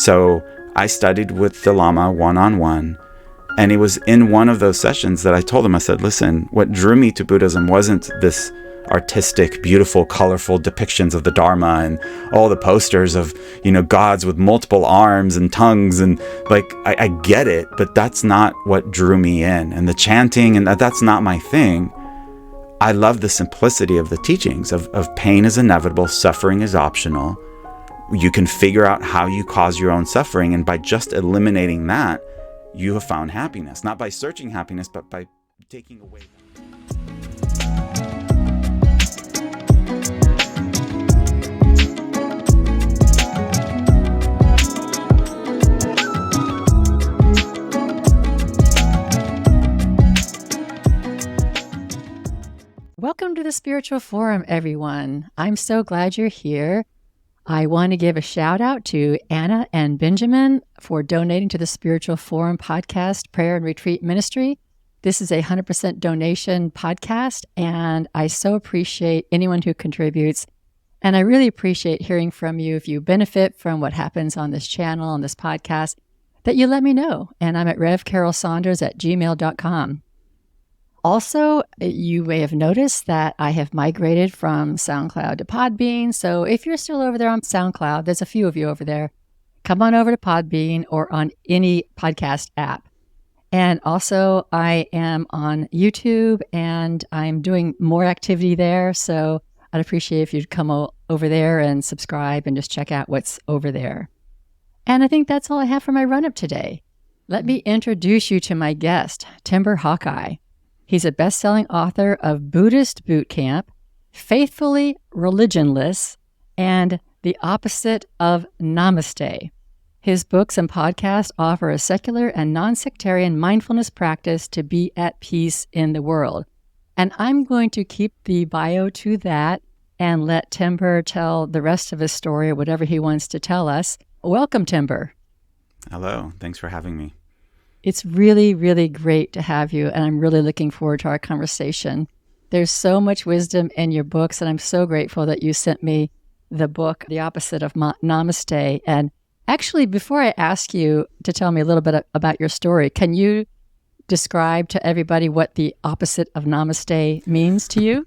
So I studied with the Lama one-on-one, and it was in one of those sessions that I told him, I said, listen, what drew me to Buddhism wasn't this artistic, beautiful, colorful depictions of the Dharma and all the posters of, gods with multiple arms and tongues. And I get it, but that's not what drew me in. And the chanting, and that's not my thing. I love the simplicity of the teachings of pain is inevitable, suffering is optional. You can figure out how you cause your own suffering. And by just eliminating that, you have found happiness, not by searching happiness, but by taking away. Welcome to the Spiritual Forum, everyone. I'm so glad you're here. I want to give a shout out to Anna and Benjamin for donating to the Spiritual Forum podcast, Prayer and Retreat Ministry. This is a 100% donation podcast, and I so appreciate anyone who contributes. And I really appreciate hearing from you. If you benefit from what happens on this channel, on this podcast, that you let me know. And I'm at revcarolsaunders@gmail.com. Also, you may have noticed that I have migrated from SoundCloud to Podbean. So if you're still over there on SoundCloud, there's a few of you over there, come on over to Podbean or on any podcast app. And also, I am on YouTube and I'm doing more activity there. So I'd appreciate if you'd come over there and subscribe and just check out what's over there. And I think that's all I have for my run-up today. Let me introduce you to my guest, Timber Hawkeye. He's a best-selling author of Buddhist Boot Camp, Faithfully Religionless, and The Opposite of Namaste. His books and podcasts offer a secular and non-sectarian mindfulness practice to be at peace in the world. And I'm going to keep the bio to that and let Timber tell the rest of his story or whatever he wants to tell us. Welcome, Timber. Hello. Thanks for having me. It's really, really great to have you, and I'm really looking forward to our conversation. There's so much wisdom in your books, and I'm so grateful that you sent me the book, The Opposite of Namaste. And actually, before I ask you to tell me a little bit about your story, can you describe to everybody what the opposite of Namaste means to you?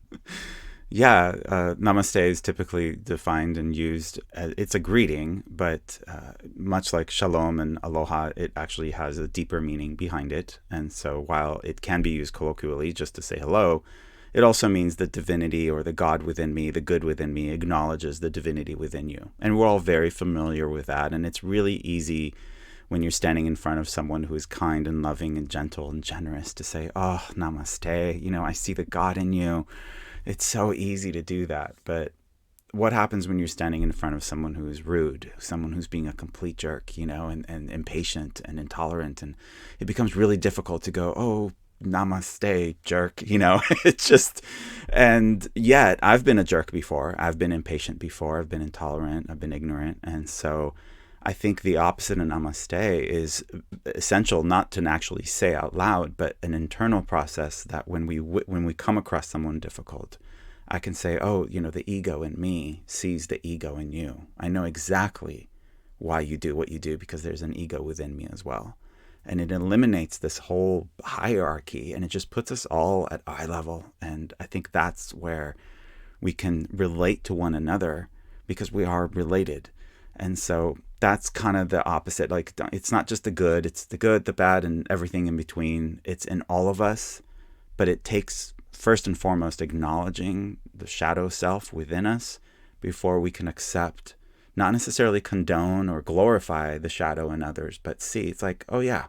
Yeah, namaste is typically defined and used. It's a greeting, but much like shalom and aloha, it actually has a deeper meaning behind it. And so while it can be used colloquially just to say hello, it also means the divinity or the God within me, the good within me, acknowledges the divinity within you. And we're all very familiar with that. And it's really easy when you're standing in front of someone who is kind and loving and gentle and generous to say, oh, namaste, I see the God in you. It's so easy to do that. But what happens when you're standing in front of someone who is rude, someone who's being a complete jerk, and impatient and intolerant? And it becomes really difficult to go, oh, namaste, jerk, it's just, and yet I've been a jerk before. I've been impatient before. I've been intolerant. I've been ignorant. And so I think the opposite of namaste is essential, not to actually say out loud, but an internal process that when we come across someone difficult, I can say, oh, the ego in me sees the ego in you. I know exactly why you do what you do because there's an ego within me as well. And it eliminates this whole hierarchy and it just puts us all at eye level. And I think that's where we can relate to one another because we are related. And so that's kind of the opposite. Like, it's not just the good, it's the good, the bad, and everything in between. It's in all of us, but it takes first and foremost acknowledging the shadow self within us before we can accept, not necessarily condone or glorify the shadow in others, but see, it's like, oh yeah,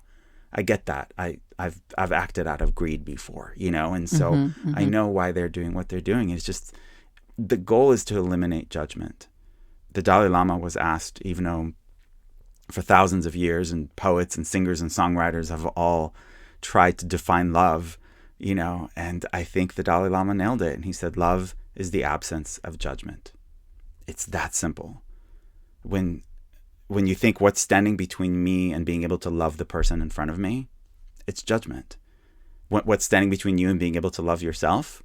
I get that. I've acted out of greed before, and so I know why they're doing what they're doing. It's just, the goal is to eliminate judgment. The Dalai Lama was asked, even though for thousands of years and poets and singers and songwriters have all tried to define love, and I think the Dalai Lama nailed it. And he said, love is the absence of judgment. It's that simple. When you think what's standing between me and being able to love the person in front of me, it's judgment. What's standing between you and being able to love yourself,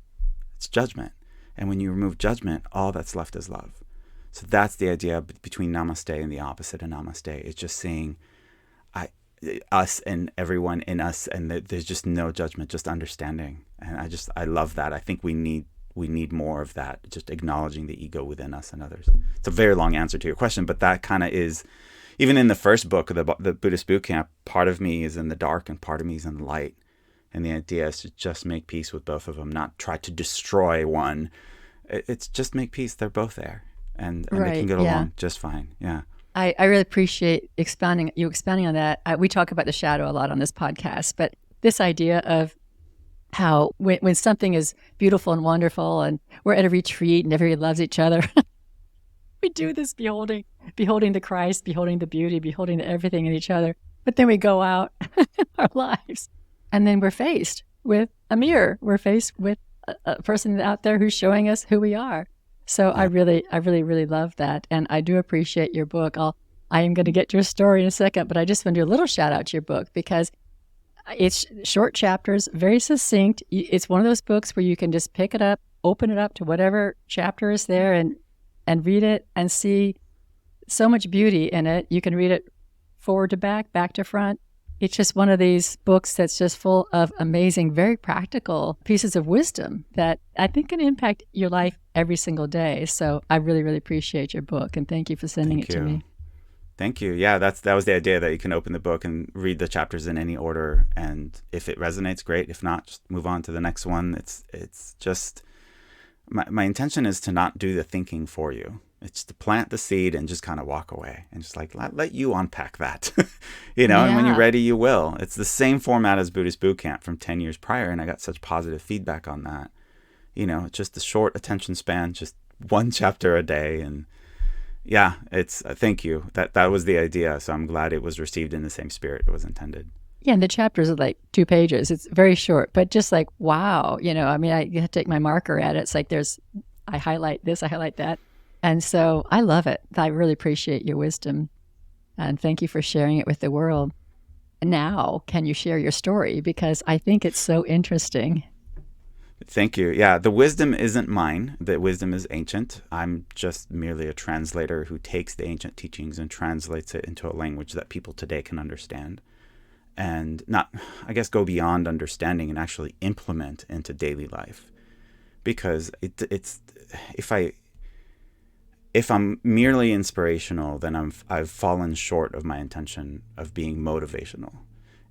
it's judgment. And when you remove judgment, all that's left is love. So that's the idea between namaste and the opposite of namaste. It's just seeing I, us and everyone in us, and there's just no judgment, just understanding. And I love that. I think we need more of that, just acknowledging the ego within us and others. It's a very long answer to your question, but that kind of is, even in the first book of the Buddhist Boot Camp, part of me is in the dark and part of me is in the light. And the idea is to just make peace with both of them, not try to destroy one. It's just make peace. They're both there. And they can get along just fine. Yeah. I really appreciate expounding on that. We talk about the shadow a lot on this podcast, but this idea of how when something is beautiful and wonderful and we're at a retreat and everybody loves each other, we do this beholding the Christ, beholding the beauty, beholding the everything in each other. But then we go out in our lives and then we're faced with a mirror. We're faced with a person out there who's showing us who we are. So yeah. I really love that. And I do appreciate your book. I am going to get to your story in a second, but I just want to do a little shout out to your book because it's short chapters, very succinct. It's one of those books where you can just pick it up, open it up to whatever chapter is there and read it and see so much beauty in it. You can read it forward to back to front. It's just one of these books that's just full of amazing, very practical pieces of wisdom that I think can impact your life every single day. So I really appreciate your book, and thank you for sending it to me. Thank you. Yeah, that was the idea, that you can open the book and read the chapters in any order, and if it resonates, great. If not, just move on to the next one. It's just my intention is to not do the thinking for you. It's to plant the seed and just kind of walk away and just like let you unpack that, And when you're ready, you will. It's the same format as Buddhist Boot Camp from 10 years prior, and I got such positive feedback on that. Just the short attention span, just one chapter a day, and yeah, it's thank you. That was the idea, so I'm glad it was received in the same spirit it was intended. Yeah, and the chapters are like 2 pages. It's very short, but just like wow, I mean, I have to take my marker at it. It's like I highlight this, I highlight that. And so I love it. I really appreciate your wisdom. And thank you for sharing it with the world. Now, can you share your story? Because I think it's so interesting. Thank you. Yeah, the wisdom isn't mine. The wisdom is ancient. I'm just merely a translator who takes the ancient teachings and translates it into a language that people today can understand. And go beyond understanding and actually implement into daily life. Because if I'm merely inspirational, then I've fallen short of my intention of being motivational.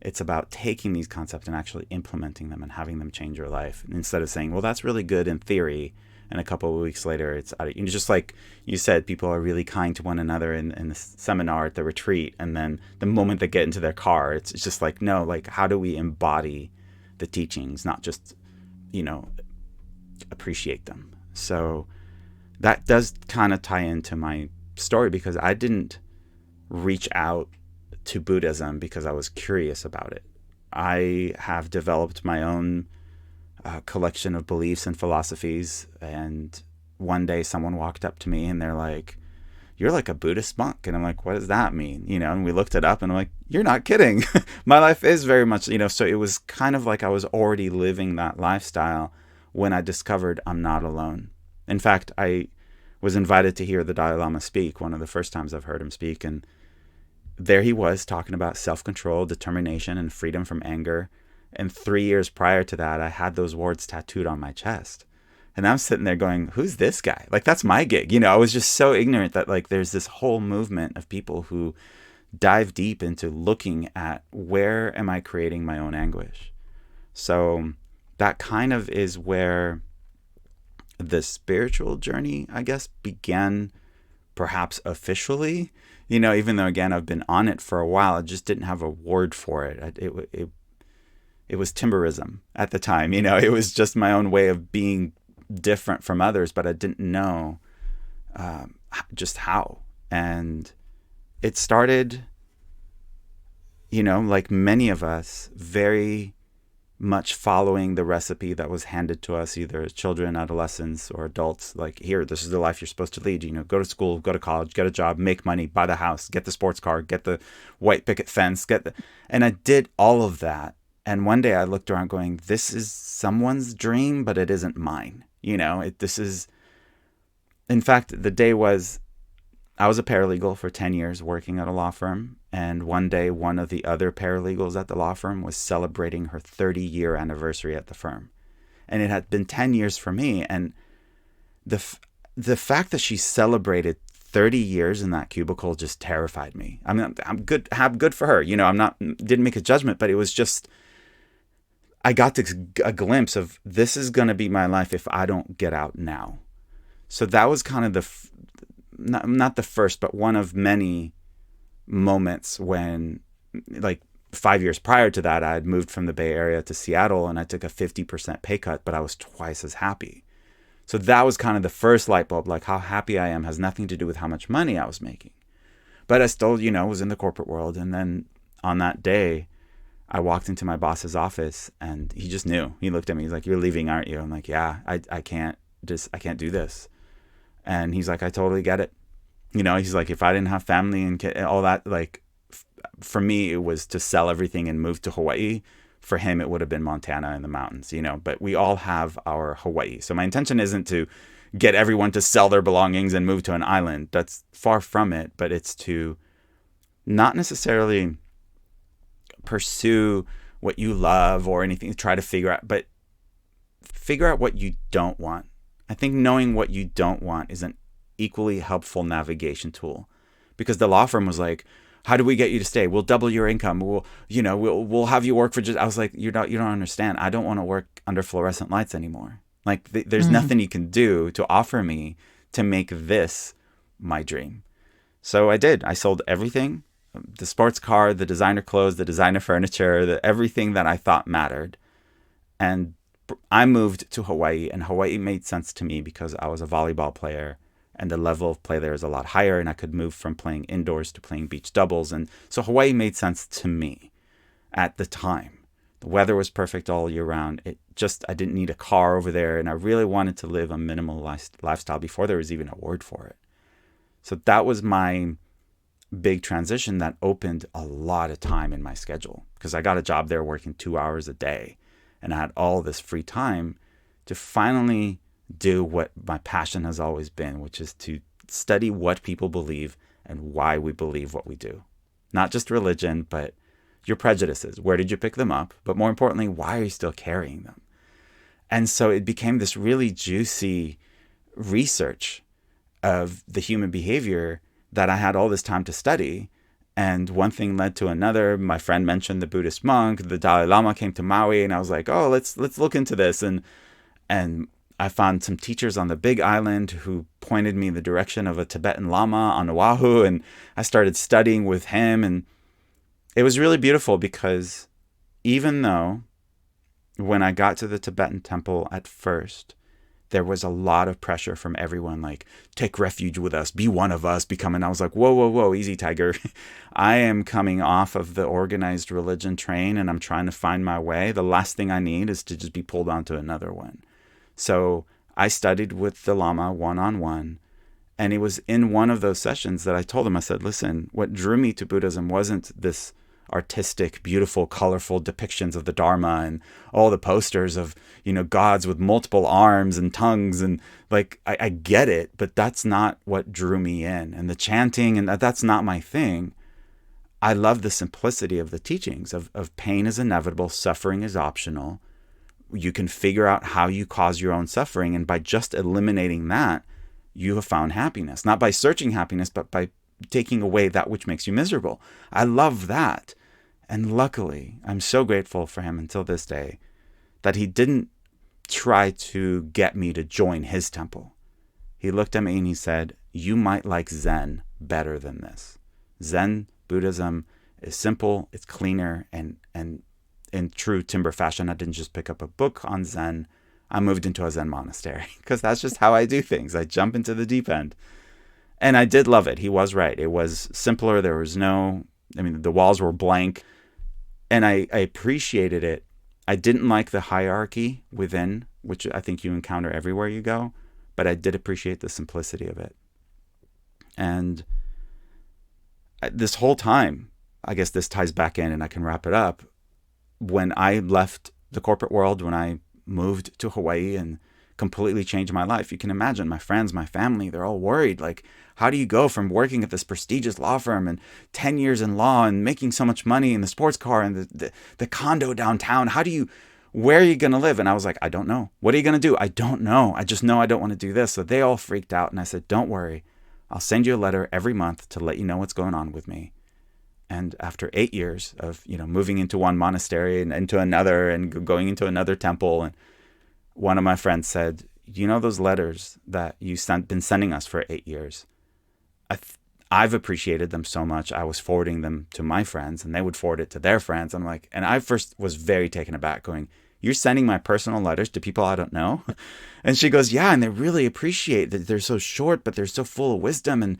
It's about taking these concepts and actually implementing them and having them change your life. And instead of saying, well, that's really good in theory, and a couple of weeks later, it's just like you said, people are really kind to one another in the seminar at the retreat. And then the moment they get into their car, it's just like, no, like, how do we embody the teachings, not just, appreciate them? So that does kind of tie into my story, because I didn't reach out to Buddhism because I was curious about it. I have developed my own collection of beliefs and philosophies, and one day someone walked up to me and they're like, "You're like a Buddhist monk." And I'm like, "What does that mean?" And we looked it up and I'm like, "You're not kidding." My life is very much, so it was kind of like I was already living that lifestyle when I discovered I'm not alone. In fact, I was invited to hear the Dalai Lama speak, one of the first times I've heard him speak. And there he was talking about self-control, determination, and freedom from anger. And 3 years prior to that, I had those words tattooed on my chest. And I'm sitting there going, who's this guy? Like, that's my gig. I was just so ignorant that like there's this whole movement of people who dive deep into looking at where am I creating my own anguish. So that kind of is where the spiritual journey, I guess, began, perhaps officially, even though, again, I've been on it for a while. I just didn't have a word for it. It was timberism at the time. It was just my own way of being different from others, but I didn't know just how. And it started, like many of us, very much following the recipe that was handed to us, either as children, adolescents, or adults. Like, here, this is the life you're supposed to lead. Go to school, go to college, get a job, make money, buy the house, get the sports car, get the white picket fence, and I did all of that. And one day I looked around going, this is someone's dream, but it isn't mine. In fact, the day was I was a paralegal for 10 years working at a law firm. And one day, one of the other paralegals at the law firm was celebrating her 30-year anniversary at the firm. And it had been 10 years for me. And the fact that she celebrated 30 years in that cubicle just terrified me. I mean, I'm good for her. Didn't make a judgment, but it was just, I got a glimpse of this is going to be my life if I don't get out now. So that was kind of not the first, but one of many moments when, like 5 years prior to that, I had moved from the Bay Area to Seattle and I took a 50% pay cut, but I was twice as happy. So that was kind of the first light bulb, like how happy I am has nothing to do with how much money I was making. But I still, was in the corporate world. And then on that day, I walked into my boss's office and he just knew. He looked at me, he's like, "You're leaving, aren't you?" I'm like, "Yeah, I can't do this." And he's like, "I totally get it." He's like, if I didn't have family and all that, like for me, it was to sell everything and move to Hawaii. For him, it would have been Montana in the mountains, but we all have our Hawaii. So my intention isn't to get everyone to sell their belongings and move to an island. That's far from it, but it's to not necessarily pursue what you love or anything, try to figure out what you don't want. I think knowing what you don't want is an equally helpful navigation tool, because the law firm was like, "How do we get you to stay? We'll double your income. We'll have you work for just." I was like, you don't understand. I don't want to work under fluorescent lights anymore. Like there's nothing you can do to offer me to make this my dream. So I did. I sold everything, the sports car, the designer clothes, the designer furniture, everything that I thought mattered. And I moved to Hawaii, and Hawaii made sense to me because I was a volleyball player. And the level of play there is a lot higher, and I could move from playing indoors to playing beach doubles. And so Hawaii made sense to me at the time. The weather was perfect all year round. I didn't need a car over there, and I really wanted to live a minimal lifestyle before there was even a word for it. So that was my big transition that opened a lot of time in my schedule, because I got a job there working 2 hours a day, and I had all this free time to finally do what my passion has always been, which is to study what people believe and why we believe what we do. Not just religion, but your prejudices. Where did you pick them up? But more importantly, why are you still carrying them? And so it became this really juicy research of the human behavior that I had all this time to study. And one thing led to another. My friend mentioned the Buddhist monk, the Dalai Lama came to Maui, and I was like, "Oh, let's look into this." And I found some teachers on the Big Island who pointed me in the direction of a Tibetan Lama on Oahu, and I started studying with him. And it was really beautiful, because even though when I got to the Tibetan temple at first, there was a lot of pressure from everyone, like, "Take refuge with us, be one of us, become," and I was like, whoa, easy, tiger. I am coming off of the organized religion train, and I'm trying to find my way. The last thing I need is to just be pulled onto another one. So I studied with the Lama one-on-one, and it was in one of those sessions that I told him, I said, "Listen, what drew me to Buddhism wasn't this artistic, beautiful, colorful depictions of the Dharma and all the posters of, gods with multiple arms and tongues. And like, I get it, but that's not what drew me in. And the chanting, and that's not my thing. I love the simplicity of the teachings of pain is inevitable, suffering is optional. You can figure out how you cause your own suffering. And by just eliminating that, you have found happiness. Not by searching happiness, but by taking away that which makes you miserable. I love that. And luckily, I'm so grateful for him until this day that he didn't try to get me to join his temple. He looked at me and he said, "You might like Zen better than this. Zen Buddhism is simple, it's cleaner, and in true Timber fashion, I didn't just pick up a book on Zen. I moved into a Zen monastery, because that's just how I do things. I jump into the deep end." And I did love it. He was right. It was simpler. There was the walls were blank, and I appreciated it. I didn't like the hierarchy within, which I think you encounter everywhere you go, but I did appreciate the simplicity of it. And this whole time, I guess this ties back in and I can wrap it up. When I left the corporate world, when I moved to Hawaii and completely changed my life. You can imagine my friends, my family, they're all worried. Like, how do you go from working at this prestigious law firm and 10 years in law and making so much money in the sports car and the condo downtown? Where are you going to live? And I was like, I don't know. What are you going to do? I don't know. I just know I don't want to do this. So they all freaked out. And I said, don't worry. I'll send you a letter every month to let you know what's going on with me. And after 8 years of, moving into one monastery and into another and going into another temple, and one of my friends said, those letters that you've been sending us for 8 years, I've appreciated them so much. I was forwarding them to my friends and they would forward it to their friends. I'm like, and I first was very taken aback going, you're sending my personal letters to people I don't know? And she goes, yeah, and they really appreciate that. They're so short, but they're so full of wisdom. And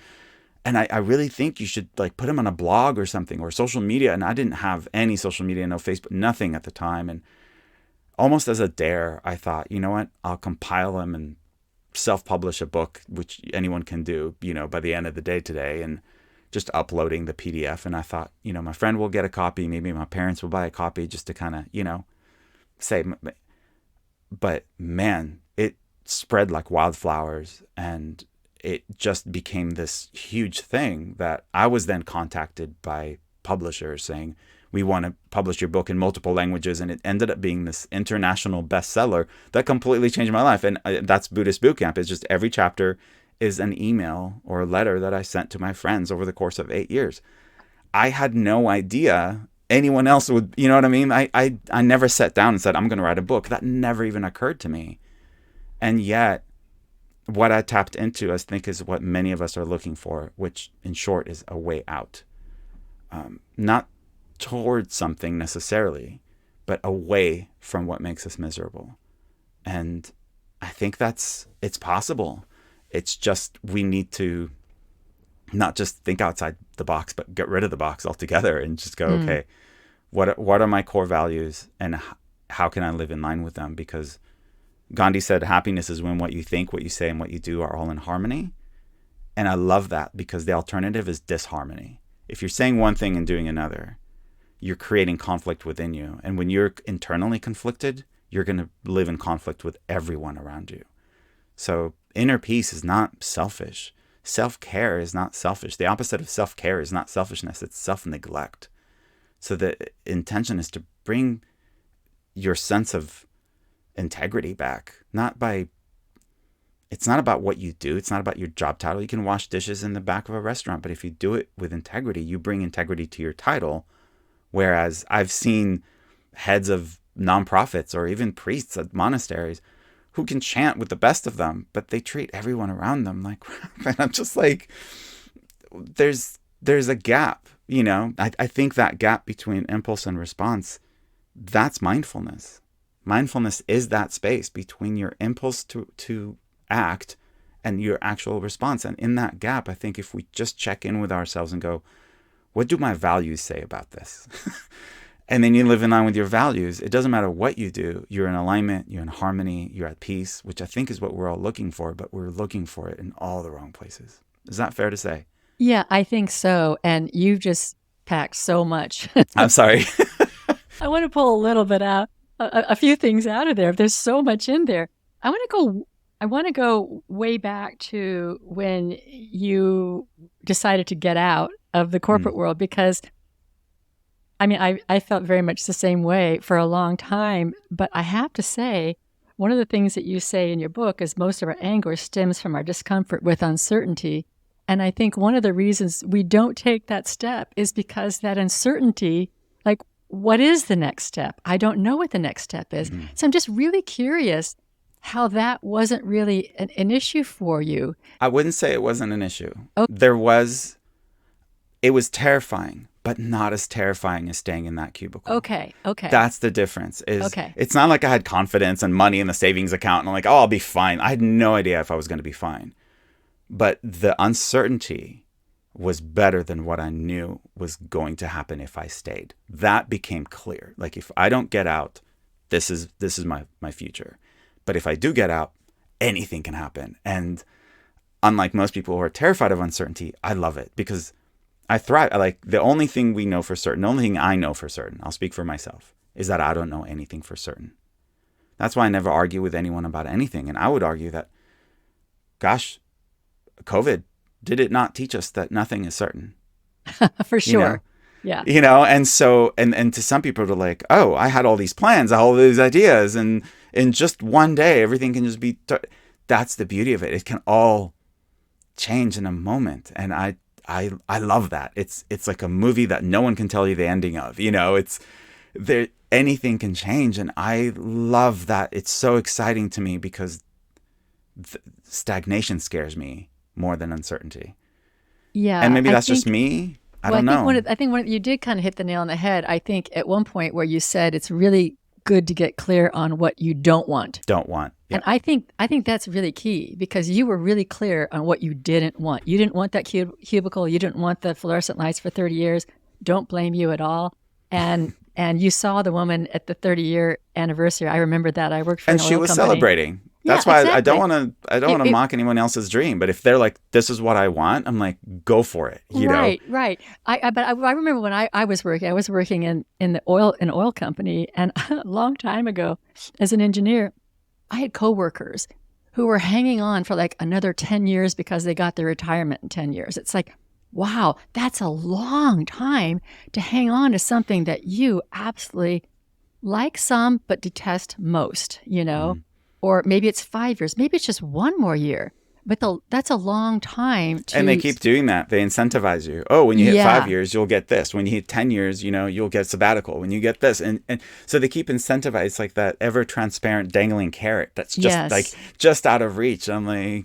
I really think you should like put them on a blog or something or social media. And I didn't have any social media, no Facebook, nothing at the time. And almost as a dare, I thought, you know what, I'll compile them and self-publish a book, which anyone can do, by the end of the day today, and just uploading the PDF. And I thought, my friend will get a copy. Maybe my parents will buy a copy just to kind of, say, but man, it spread like wildflowers, and it just became this huge thing that I was then contacted by publishers saying, we want to publish your book in multiple languages. And it ended up being this international bestseller that completely changed my life. And that's Buddhist Boot Camp. It's just every chapter is an email or a letter that I sent to my friends over the course of 8 years. I had no idea anyone else would, you know what I mean? I never sat down and said, I'm going to write a book. That never even occurred to me. And yet what I tapped into, I think, is what many of us are looking for, which in short is a way out. Not towards something necessarily, but away from what makes us miserable. And I think it's possible. It's just, we need to not just think outside the box, but get rid of the box altogether and just go, okay, what are my core values and how can I live in line with them? Because Gandhi said, happiness is when what you think, what you say, and what you do are all in harmony. And I love that, because the alternative is disharmony. If you're saying one thing and doing another, you're creating conflict within you. And when you're internally conflicted, you're going to live in conflict with everyone around you. So inner peace is not selfish. Self-care is not selfish. The opposite of self-care is not selfishness. It's self-neglect. So the intention is to bring your sense of integrity back. It's not about what you do. It's not about your job title. You can wash dishes in the back of a restaurant, but if you do it with integrity, you bring integrity to your title. Whereas I've seen heads of nonprofits or even priests at monasteries who can chant with the best of them, but they treat everyone around them like crap. And I'm just like, there's a gap, I think that gap between impulse and response, that's mindfulness. Mindfulness is that space between your impulse to act and your actual response. And in that gap, I think if we just check in with ourselves and go, what do my values say about this? And then you live in line with your values. It doesn't matter what you do. You're in alignment, you're in harmony, you're at peace, which I think is what we're all looking for, but we're looking for it in all the wrong places. Is that fair to say? Yeah, I think so. And you've just packed so much. I'm sorry. I want to pull a little bit out, a few things out of there. There's so much in there. I want to go way back to when you decided to get out of the corporate world, because I felt very much the same way for a long time. But I have to say, one of the things that you say in your book is most of our anger stems from our discomfort with uncertainty. And I think one of the reasons we don't take that step is because that uncertainty, like, what is the next step? I don't know what the next step is. Mm-hmm. So I'm just really curious how that wasn't really an issue for you. I wouldn't say it wasn't an issue. Okay. It was terrifying, but not as terrifying as staying in that cubicle. Okay. That's the difference. It's not like I had confidence and money in the savings account and I'm like, oh, I'll be fine. I had no idea if I was going to be fine. But the uncertainty was better than what I knew was going to happen if I stayed. That became clear. Like, if I don't get out, this is my future. But if I do get out, anything can happen. And unlike most people who are terrified of uncertainty, I love it because I thrive. The only thing we know for certain, the only thing I know for certain, I'll speak for myself, is that I don't know anything for certain. That's why I never argue with anyone about anything. And I would argue that, gosh, COVID, did it not teach us that nothing is certain? For You know? sure. Yeah. And so, and to some people, they're like, oh, I had all these plans, all these ideas, and in just one day, everything can just be, that's the beauty of it. It can all change in a moment. And I love that. It's like a movie that no one can tell you the ending of, it's there, anything can change. And I love that. It's so exciting to me because stagnation scares me more than uncertainty. Yeah. And maybe that's just me. I don't know. I think you did kind of hit the nail on the head. I think at one point where you said it's really good to get clear on what you don't want. Don't want. Yeah. And I think that's really key because you were really clear on what you didn't want. You didn't want that cubicle. You didn't want the fluorescent lights for 30 years. Don't blame you at all. And you saw the woman at the 30-year anniversary. I remember that. I worked for an oil company. And she was celebrating. That's yeah, why exactly. I don't want to mock anyone else's dream. But if they're like, this is what I want, I'm like, go for it. Right. But I remember when I was working in an oil company, and a long time ago, as an engineer, I had coworkers who were hanging on for like another 10 years because they got their retirement in 10 years. It's like, wow, that's a long time to hang on to something that you absolutely like some but detest most, Or maybe it's 5 years, maybe it's just one more year. But that's a long time to... And they keep doing that. They incentivize you. Oh, when you hit 5 years, you'll get this. When you hit 10 years, you'll get sabbatical. When you get this. And so they keep incentivizing like that ever transparent dangling carrot that's just just out of reach. I'm like,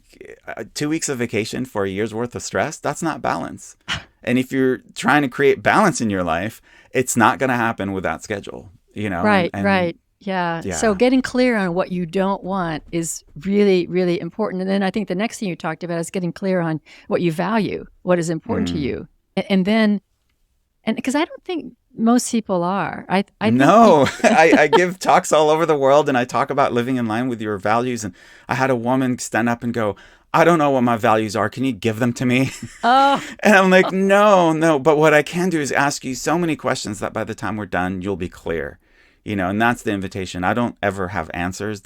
2 weeks of vacation for a year's worth of stress, that's not balance. And if you're trying to create balance in your life, it's not going to happen with that schedule, Right. Yeah. So getting clear on what you don't want is really, really important. And then I think the next thing you talked about is getting clear on what you value, what is important to you. And because I don't think most people are. I give talks all over the world and I talk about living in line with your values. And I had a woman stand up and go, I don't know what my values are. Can you give them to me? Oh. And I'm like, no. But what I can do is ask you so many questions that by the time we're done, you'll be clear. And that's the invitation. I don't ever have answers.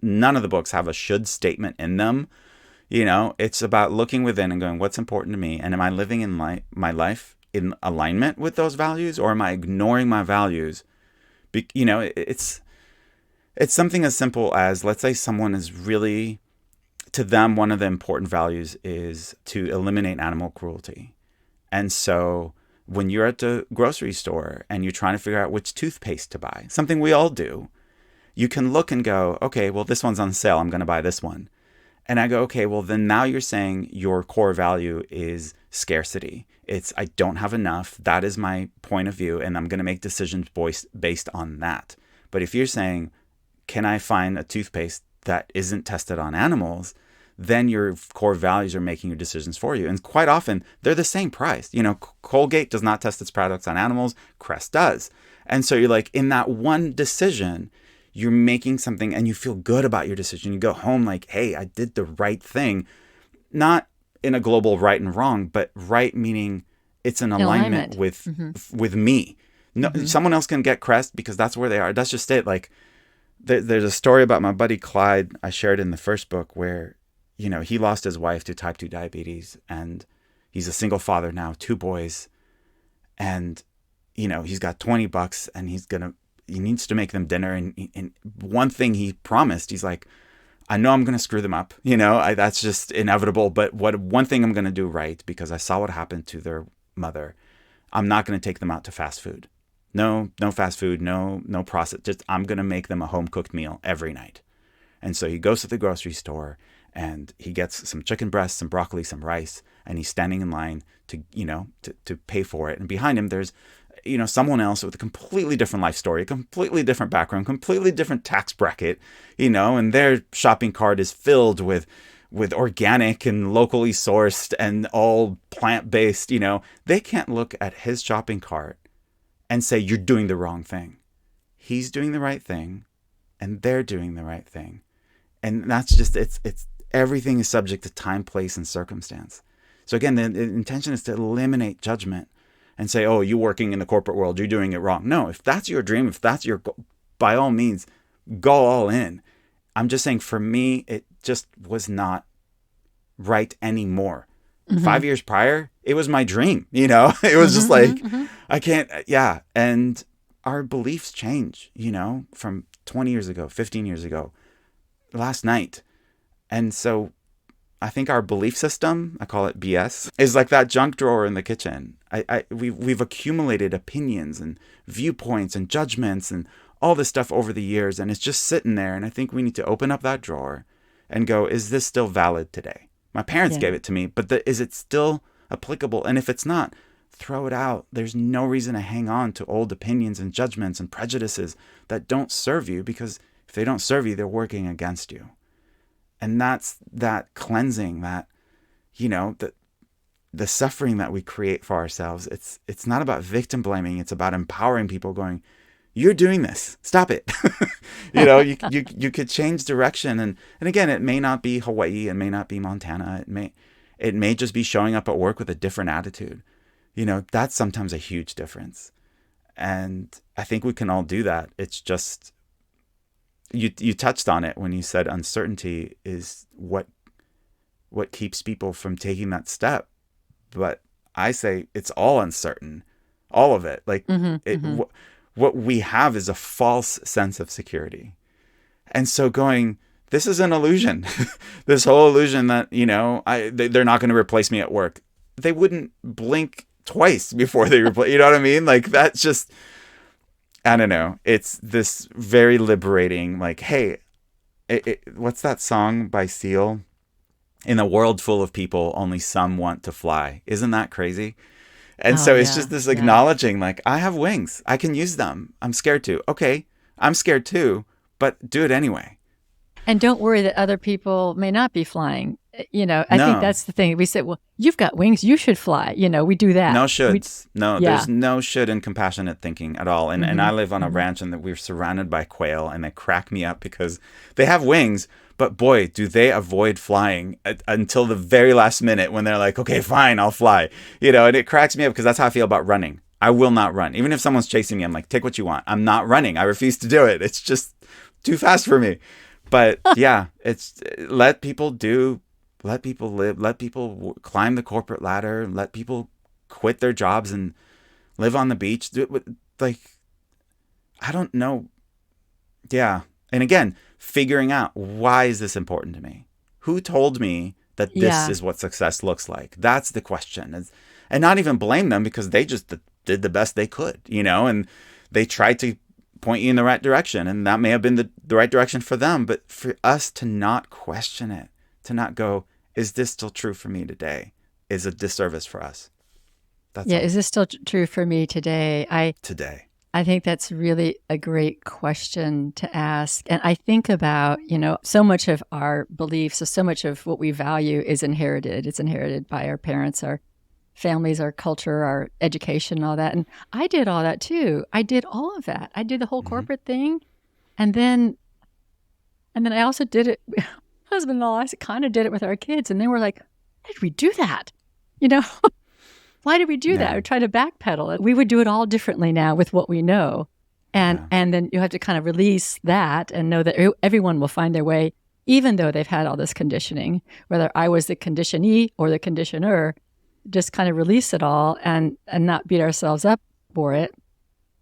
None of the books have a should statement in them. It's about looking within and going, what's important to me? And am I living in my life in alignment with those values, or am I ignoring my values? It's something as simple as, let's say someone is really, to them, one of the important values is to eliminate animal cruelty. And so when you're at the grocery store and you're trying to figure out which toothpaste to buy, something we all do, you can look and go, okay, well, this one's on sale. I'm going to buy this one. And I go, okay, well, then now you're saying your core value is scarcity. It's, I don't have enough. That is my point of view. And I'm going to make decisions based on that. But if you're saying, can I find a toothpaste that isn't tested on animals? Then your core values are making your decisions for you. And quite often, they're the same price. Colgate does not test its products on animals. Crest does. And so you're like, in that one decision, you're making something and you feel good about your decision. You go home like, hey, I did the right thing. Not in a global right and wrong, but right meaning it's in alignment with me. No, someone else can get Crest because that's where they are. That's just it. Like, there's a story about my buddy Clyde I shared in the first book where he lost his wife to type 2 diabetes, and he's a single father now, 2 boys. And, he's got $20 and he needs to make them dinner. And one thing he promised, he's like, I know I'm going to screw them up. That's just inevitable. But one thing I'm going to do right, because I saw what happened to their mother, I'm not going to take them out to fast food. No fast food, no process. Just, I'm going to make them a home cooked meal every night. And so he goes to the grocery store and he gets some chicken breasts, some broccoli, some rice, and he's standing in line to pay for it. And behind him, there's, someone else with a completely different life story, a completely different background, completely different tax bracket, and their shopping cart is filled with organic and locally sourced and all plant-based. They can't look at his shopping cart and say, you're doing the wrong thing. He's doing the right thing and they're doing the right thing. And that's just, it's everything is subject to time, place, and circumstance. So again, the intention is to eliminate judgment and say, oh, you working in the corporate world, you're doing it wrong. No, if that's your dream, if that's your goal, by all means, go all in. I'm just saying, for me, it just was not right anymore. 5 years prior, it was my dream, it was just like, I can't, yeah. And our beliefs change, from 20 years ago, 15 years ago, last night. And so I think our belief system, I call it BS, is like that junk drawer in the kitchen. We've accumulated opinions and viewpoints and judgments and all this stuff over the years, and it's just sitting there. And I think we need to open up that drawer and go, is this still valid today? My parents gave it to me, but is it still applicable? And if it's not, throw it out. There's no reason to hang on to old opinions and judgments and prejudices that don't serve you, because if they don't serve you, they're working against you. And that's that cleansing, that, the suffering that we create for ourselves. It's not about victim blaming. It's about empowering people, going, you're doing this. Stop it. You could change direction. And again, it may not be Hawaii. It may not be Montana. It may just be showing up at work with a different attitude. That's sometimes a huge difference. And I think we can all do that. It's just, you touched on it when you said uncertainty is what keeps people from taking that step. But I say it's all uncertain, all of it. Like what we have is a false sense of security. And so going, this is an illusion, this whole illusion that, they're not going to replace me at work. They wouldn't blink twice before they replace, you know what I mean? Like, that's just, I don't know. It's this very liberating, like, hey, what's that song by Seal? In a world full of people, only some want to fly. Isn't that crazy? And so it's just this acknowledging, like, I have wings. I can use them. I'm scared to. Okay, I'm scared too, but do it anyway. And don't worry that other people may not be flying. I think that's the thing. We said, well, you've got wings, you should fly. We do that. No shoulds. There's no should in compassionate thinking at all. And I live on a ranch, and we're surrounded by quail, and they crack me up because they have wings, but boy, do they avoid flying until the very last minute when they're like, okay, fine, I'll fly. And it cracks me up, because that's how I feel about running. I will not run. Even if someone's chasing me, I'm like, take what you want. I'm not running. I refuse to do it. It's just too fast for me. But yeah, it's let people live, let people climb the corporate ladder, let people quit their jobs and live on the beach. Like, I don't know. Yeah. And again, figuring out, why is this important to me? Who told me that this is what success looks like? That's the question. And not even blame them, because they just did the best they could, and they tried to point you in the right direction. And that may have been the right direction for them. But for us to not question it, to not go, is this still true for me today, is a disservice for us. That's all. Is this still true for me today? Today. I think that's really a great question to ask. And I think about, so much of our beliefs, so much of what we value is inherited. It's inherited by our parents, our families, our culture, our education, all that. And I did all that too. I did all of that. I did the whole corporate thing. And then I also did it, husband-in-law, I kind of did it with our kids. And they were like, why did we do that? Why did we do that? We try to backpedal it. We would do it all differently now with what we know. And then you have to kind of release that and know that everyone will find their way, even though they've had all this conditioning, whether I was the conditionee or the conditioner. Just kind of release it all and not beat ourselves up for it,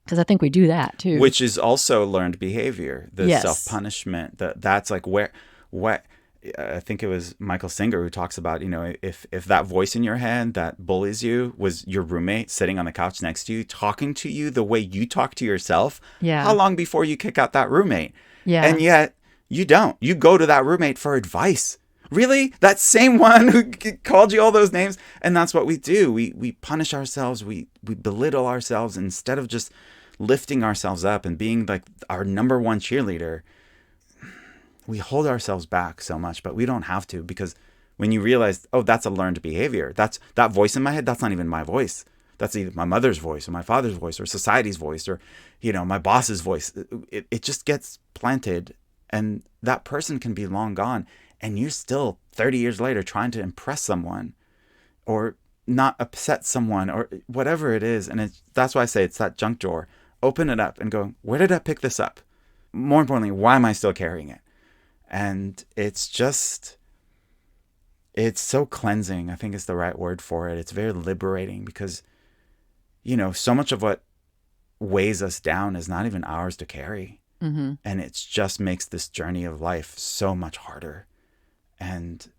because I think we do that too. Which is also learned behavior, the self-punishment. That's like what I think it was Michael Singer who talks about, if that voice in your head that bullies you was your roommate sitting on the couch next to you, talking to you the way you talk to yourself, how long before you kick out that roommate? Yeah. And yet you don't. You go to that roommate for advice. Really? That same one who called you all those names? And that's what we do. We punish ourselves. We belittle ourselves instead of just lifting ourselves up and being like our number one cheerleader. We hold ourselves back so much, but we don't have to, because when you realize, oh, that's a learned behavior. That's that voice in my head. That's not even my voice. That's either my mother's voice or my father's voice or society's voice or, my boss's voice. It just gets planted, and that person can be long gone. And you're still 30 years later trying to impress someone or not upset someone or whatever it is. And that's why I say it's that junk drawer. Open it up and go, where did I pick this up? more importantly, why am I still carrying it? And it's so cleansing. I think is the right word for it. It's very liberating because, so much of what weighs us down is not even ours to carry. Mm-hmm. And it just makes this journey of life so much harder. And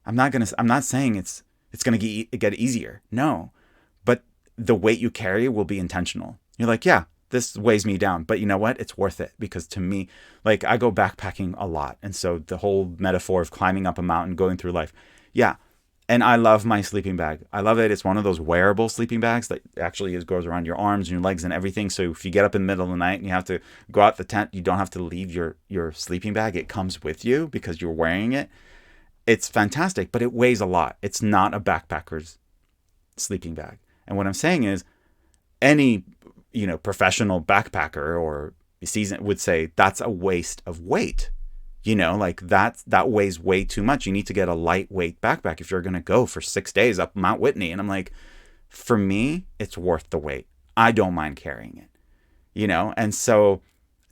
I'm not saying it's going to get easier. No, but the weight you carry will be intentional. You're like, yeah, this weighs me down, but you know what? It's worth it, because to me, like, I go backpacking a lot. And so the whole metaphor of climbing up a mountain, going through life. Yeah. And I love my sleeping bag. I love it. It's one of those wearable sleeping bags that actually goes around your arms and your legs and everything. So if you get up in the middle of the night and you have to go out the tent, you don't have to leave your sleeping bag. It comes with you because you're wearing it. It's fantastic, but it weighs a lot. It's not a backpacker's sleeping bag. And what I'm saying is, any, professional backpacker or seasoned would say that's a waste of weight. Like that weighs way too much. You need to get a lightweight backpack if you're going to go for 6 days up Mount Whitney. And I'm like, for me, it's worth the weight. I don't mind carrying it, And so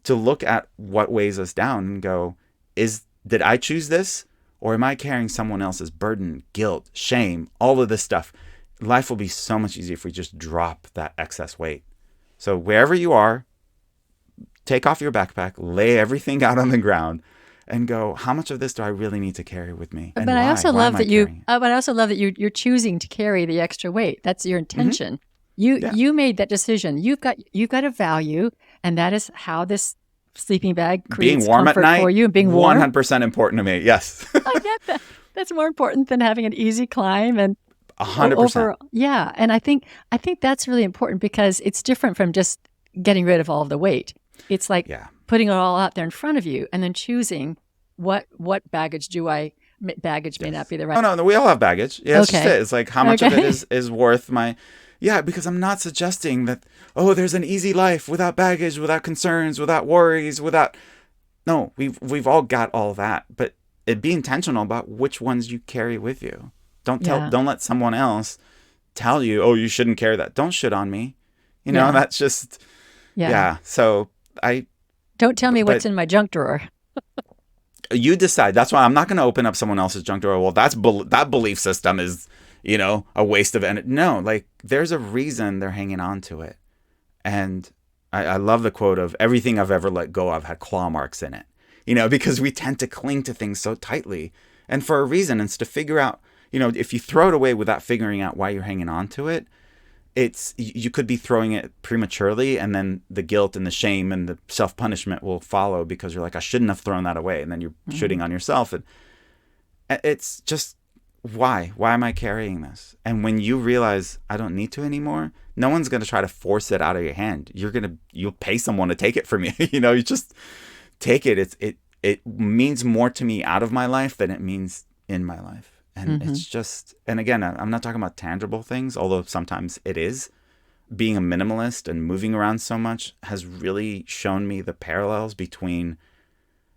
to look at what weighs us down and go, did I choose this? Or am I carrying someone else's burden, guilt, shame, all of this stuff? Life will be so much easier if we just drop that excess weight. So wherever you are, take off your backpack, lay everything out on the ground, and go, how much of this do I really need to carry with me? And but I also love that you're choosing to carry the extra weight. That's your intention. Mm-hmm. You made that decision. You've got a value, and that is how this sleeping bag creates being warm comfort at night, for you. Being warm, 100% important to me. Yes, I get that. That's more important than having an easy climb and 100%. Yeah, and I think that's really important, because it's different from just getting rid of all of the weight. It's like putting it all out there in front of you and then choosing what baggage do I. Baggage may not be the right. Oh, no, we all have baggage. Yeah, that's just it. It's like how much of it is worth my. Yeah, because I'm not suggesting that, there's an easy life without baggage, without concerns, without worries, without. No, we've all got all that, but be intentional about which ones you carry with you. Don't let someone else tell you, you shouldn't carry that. Don't shit on me. That's just. Yeah. So don't tell me what's in my junk drawer. You decide. That's why I'm not going to open up someone else's junk drawer. Well, that belief system is, a waste of energy. No, like, there's a reason they're hanging on to it. And I love the quote of, everything I've ever let go of had claw marks in it, because we tend to cling to things so tightly, and for a reason. It's to figure out, if you throw it away without figuring out why you're hanging on to it, you could be throwing it prematurely, and then the guilt and the shame and the self-punishment will follow, because you're like, I shouldn't have thrown that away. And then you're shooting on yourself. And it's just, why am I carrying this? And when you realize I don't need to anymore, no one's going to try to force it out of your hand. You'll pay someone to take it from you. You just take it. It means more to me out of my life than it means in my life. And it's just, and again, I'm not talking about tangible things, although sometimes it is. Being a minimalist and moving around so much has really shown me the parallels between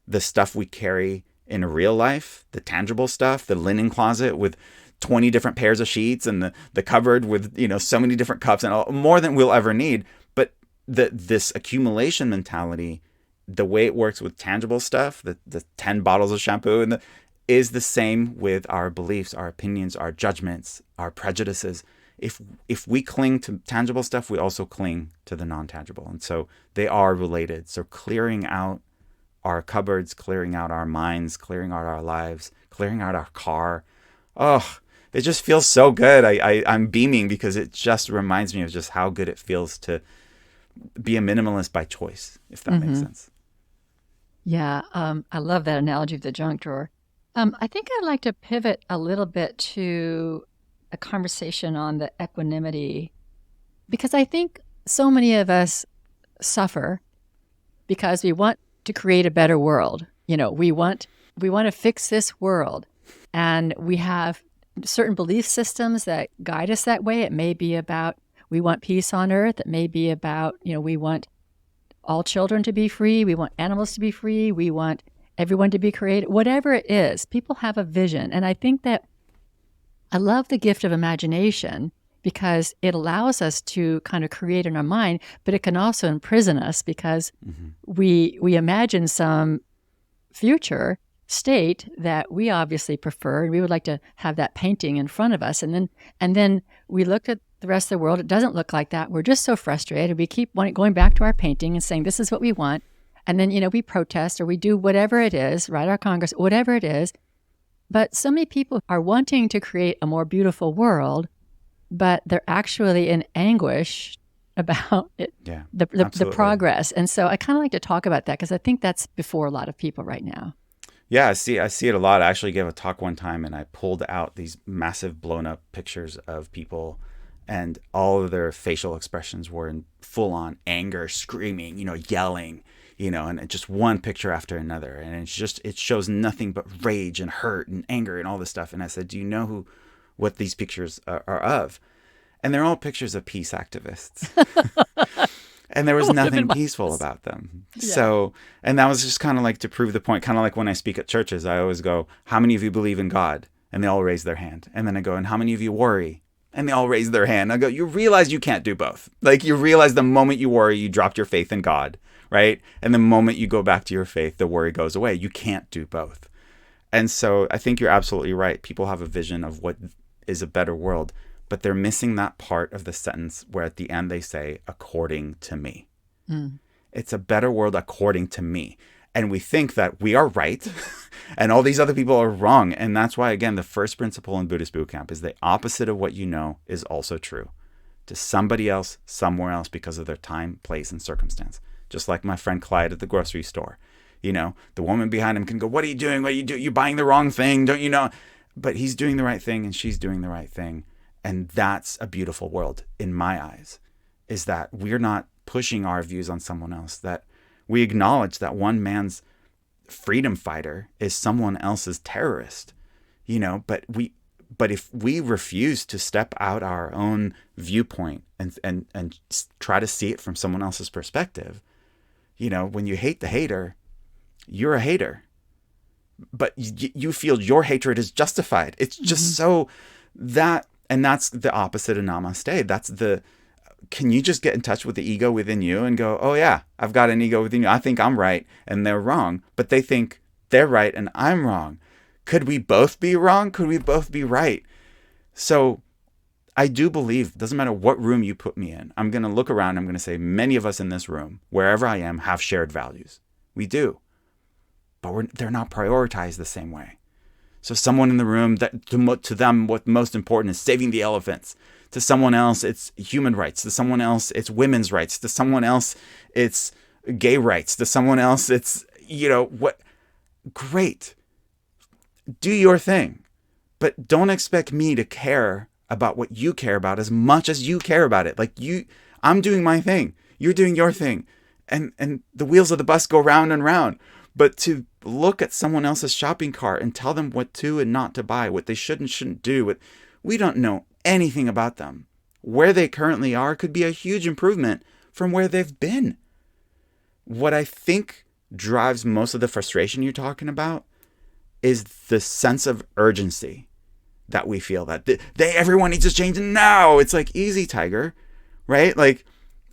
the stuff we carry in real life, the tangible stuff, the linen closet with 20 different pairs of sheets, and the cupboard with, so many different cups, and all, more than we'll ever need. But this accumulation mentality, the way it works with tangible stuff, the 10 bottles of shampoo is the same with our beliefs, our opinions, our judgments, our prejudices. If we cling to tangible stuff, we also cling to the non-tangible. And so they are related. So clearing out our cupboards, clearing out our minds, clearing out our lives, clearing out our car. It just feels so good. I'm beaming, because it just reminds me of just how good it feels to be a minimalist by choice, if that makes sense. Yeah, I love that analogy of the junk drawer. I think I'd like to pivot a little bit to a conversation on the equanimity, because I think so many of us suffer because we want to create a better world. We want to fix this world, and we have certain belief systems that guide us that way. It may be about, we want peace on earth. It may be about, we want all children to be free. We want animals to be free. We want everyone to be created. Whatever it is, people have a vision. And I think that I love the gift of imagination, because it allows us to kind of create in our mind, but it can also imprison us because we imagine some future state that we obviously prefer, and we would like to have that painting in front of us. And then we look at the rest of the world. It doesn't look like that. We're just so frustrated. We keep going back to our painting and saying, this is what we want. And then, we protest or we do whatever it is, write our Congress, whatever it is. But so many people are wanting to create a more beautiful world, but they're actually in anguish about it, the progress. And so I kind of like to talk about that because I think that's before a lot of people right now. Yeah, I see it a lot. I actually gave a talk one time and I pulled out these massive blown up pictures of people, and all of their facial expressions were in full on anger, screaming, yelling, and just one picture after another. And it shows nothing but rage and hurt and anger and all this stuff. And I said, do you know what these pictures are of? And they're all pictures of peace activists. And there was nothing peaceful about them. Yeah. So, and that was just kind of like to prove the point, kind of like when I speak at churches, I always go, how many of you believe in God? And they all raise their hand. And then I go, and how many of you worry? And they all raise their hand. I go, you realize you can't do both. Like, you realize the moment you worry, you dropped your faith in God, right? And the moment you go back to your faith, the worry goes away. You can't do both. And so I think you're absolutely right. People have a vision of what is a better world, but they're missing that part of the sentence where at the end they say, according to me. It's a better world according to me. And we think that we are right and all these other people are wrong. And that's why, again, the first principle in Buddhist Boot Camp is the opposite of what you know is also true to somebody else, somewhere else, because of their time, place, and circumstance. Just like my friend Clyde at the grocery store. The woman behind him can go, what are you doing? What are you doing? You're buying the wrong thing. Don't you know? But he's doing the right thing and she's doing the right thing. And that's a beautiful world in my eyes, is that we're not pushing our views on someone else, that we acknowledge that one man's freedom fighter is someone else's terrorist, but if we refuse to step out our own viewpoint and try to see it from someone else's perspective, when you hate the hater, you're a hater, but you feel your hatred is justified. It's just so that, and that's the opposite of namaste. Can you just get in touch with the ego within you and go, oh yeah, I've got an ego within you. I think I'm right and they're wrong, but they think they're right and I'm wrong. Could we both be wrong? Could we both be right? So I do believe, it doesn't matter what room you put me in, I'm going to look around, I'm going to say many of us in this room, wherever I am, have shared values. We do, but they're not prioritized the same way. So someone in the room, that to them, what's most important is saving the elephants. To someone else, it's human rights. To someone else, it's women's rights. To someone else, it's gay rights. To someone else, it's, what? Great. Do your thing. But don't expect me to care about what you care about as much as you care about it. Like I'm doing my thing. You're doing your thing. And the wheels of the bus go round and round. But to look at someone else's shopping cart and tell them what to and not to buy, what they should and shouldn't do, we don't know anything about them. Where they currently are could be a huge improvement from where they've been. What I think drives most of the frustration you're talking about is the sense of urgency that we feel, that everyone needs to change now. It's like, easy, tiger, right? Like,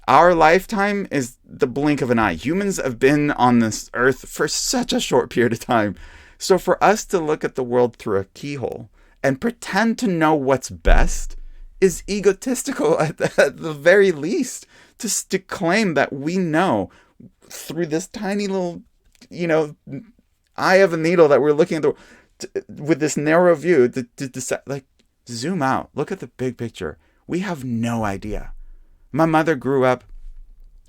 our lifetime is the blink of an eye. Humans have been on this earth for such a short period of time. So for us to look at the world through a keyhole and pretend to know what's best is egotistical at the very least. To claim that we know through this tiny little, eye of a needle that we're looking at with this narrow view, like, zoom out, look at the big picture. We have no idea. My mother grew up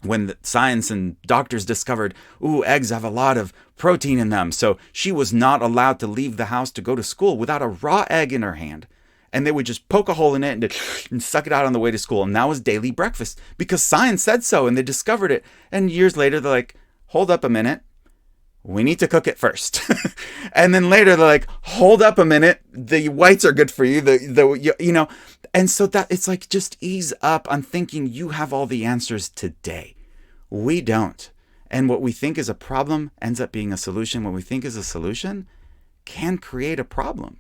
when the science and doctors discovered, eggs have a lot of protein in them. So she was not allowed to leave the house to go to school without a raw egg in her hand. And they would just poke a hole in it and suck it out on the way to school. And that was daily breakfast because science said so and they discovered it. And years later, they're like, hold up a minute. We need to cook it first. And then later they're like, hold up a minute. The whites are good for you. And so that it's like, just ease up on thinking you have all the answers today. We don't. And what we think is a problem ends up being a solution. What we think is a solution can create a problem.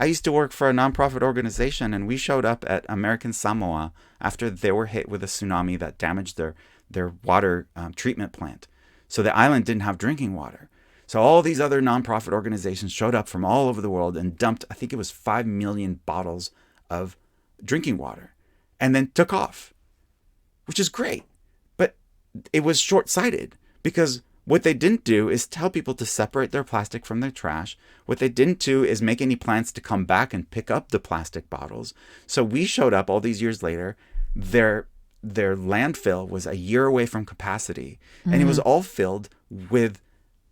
I used to work for a nonprofit organization, and we showed up at American Samoa after they were hit with a tsunami that damaged their water treatment plant. So the island didn't have drinking water. So all these other nonprofit organizations showed up from all over the world and dumped, I think it was 5 million bottles of drinking water, and then took off, which is great. But it was short-sighted, because what they didn't do is tell people to separate their plastic from their trash. What they didn't do is make any plans to come back and pick up the plastic bottles. So we showed up all these years later. Their landfill was a year away from capacity, and it was all filled with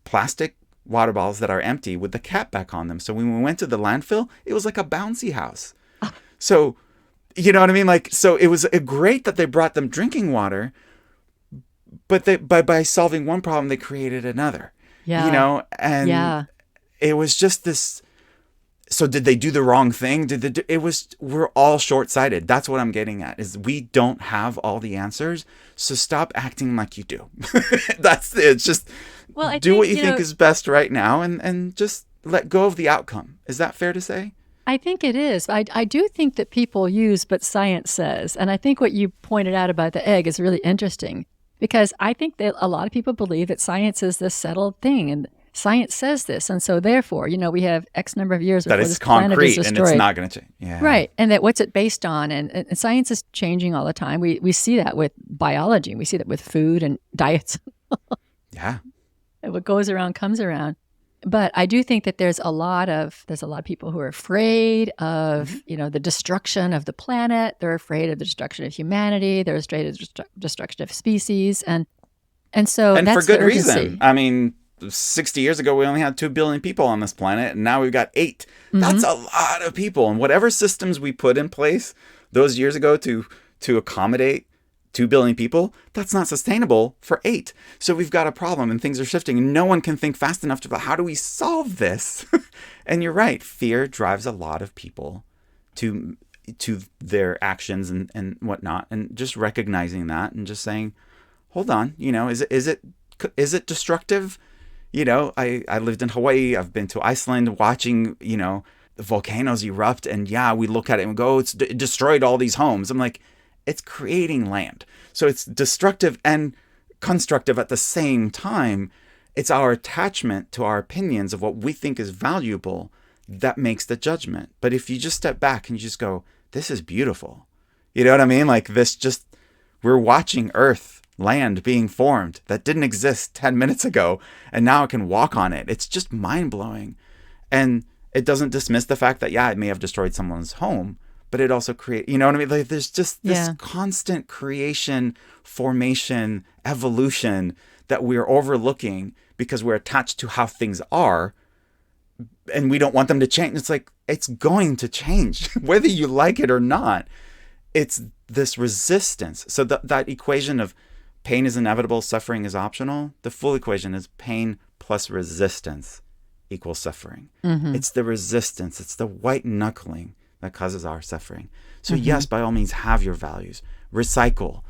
plastic water bottles that are empty with the cap back on them. So when we went to the landfill, it was like a bouncy house. So, you know what I mean? Like, so it was great that they brought them drinking water, but by solving one problem, they created another. Yeah. You know, and it was just this. So did they do the wrong thing? We're all short-sighted. That's what I'm getting at, is we don't have all the answers. So stop acting like you do. That's it. It's just do what you think is best right now, and just let go of the outcome. Is that fair to say? I think it is. I do think that people use "but science says," and I think what you pointed out about the egg is really interesting, because I think that a lot of people believe that science is this settled thing, and science says this, and so therefore, we have X number of years before this planet is destroyed. And it's not going to change. Yeah. Right, and that what's it based on? And science is changing all the time. We see that with biology. We see that with food and diets. Yeah. And what goes around comes around. But I do think that there's a lot of people who are afraid of the destruction of the planet. They're afraid of the destruction of humanity. They're afraid of the destruction of species, and so that's for good the urgency. reason. I mean, 60 years ago, we only had 2 billion people on this planet, and now we've got 8. That's a lot of people. And whatever systems we put in place those years ago to accommodate 2 billion people, that's not sustainable for 8. So we've got a problem, and things are shifting, and no one can think fast enough to, how do we solve this? And you're right. Fear drives a lot of people to their actions and whatnot, and just recognizing that and just saying, hold on, is it destructive? I lived in Hawaii. I've been to Iceland, watching, the volcanoes erupt, and we look at it and go, it destroyed all these homes. I'm like, it's creating land. So it's destructive and constructive at the same time. It's our attachment to our opinions of what we think is valuable that makes the judgment. But if you just step back and you just go, this is beautiful. You know what I mean? Like we're watching Earth, land being formed that didn't exist 10 minutes ago, and now I can walk on it. It's just mind-blowing. And it doesn't dismiss the fact that, it may have destroyed someone's home, but it also creates, you know what I mean? Like there's just this constant creation, formation, evolution that we're overlooking because we're attached to how things are, and we don't want them to change. It's like, it's going to change, whether you like it or not. It's this resistance. So that equation of pain is inevitable, suffering is optional. The full equation is pain plus resistance equals suffering. It's the resistance. It's the white knuckling that causes our suffering. So yes, by all means, have your values. Recycle.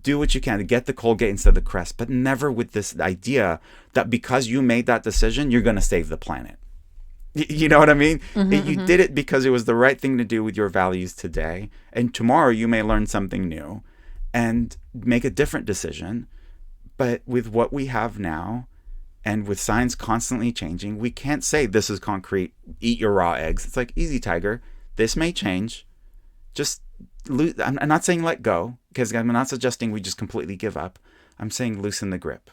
Do what you can to get the Colgate instead of the Crest, but never with this idea that because you made that decision, you're going to save the planet. You know what I mean? You did it because it was the right thing to do with your values today. And tomorrow you may learn something new and make a different decision. But with what we have now, and with science constantly changing, we can't say this is concrete, eat your raw eggs. It's like, easy, tiger. This may change. Just I'm not saying let go, because I'm not suggesting we just completely give up. I'm saying loosen the grip.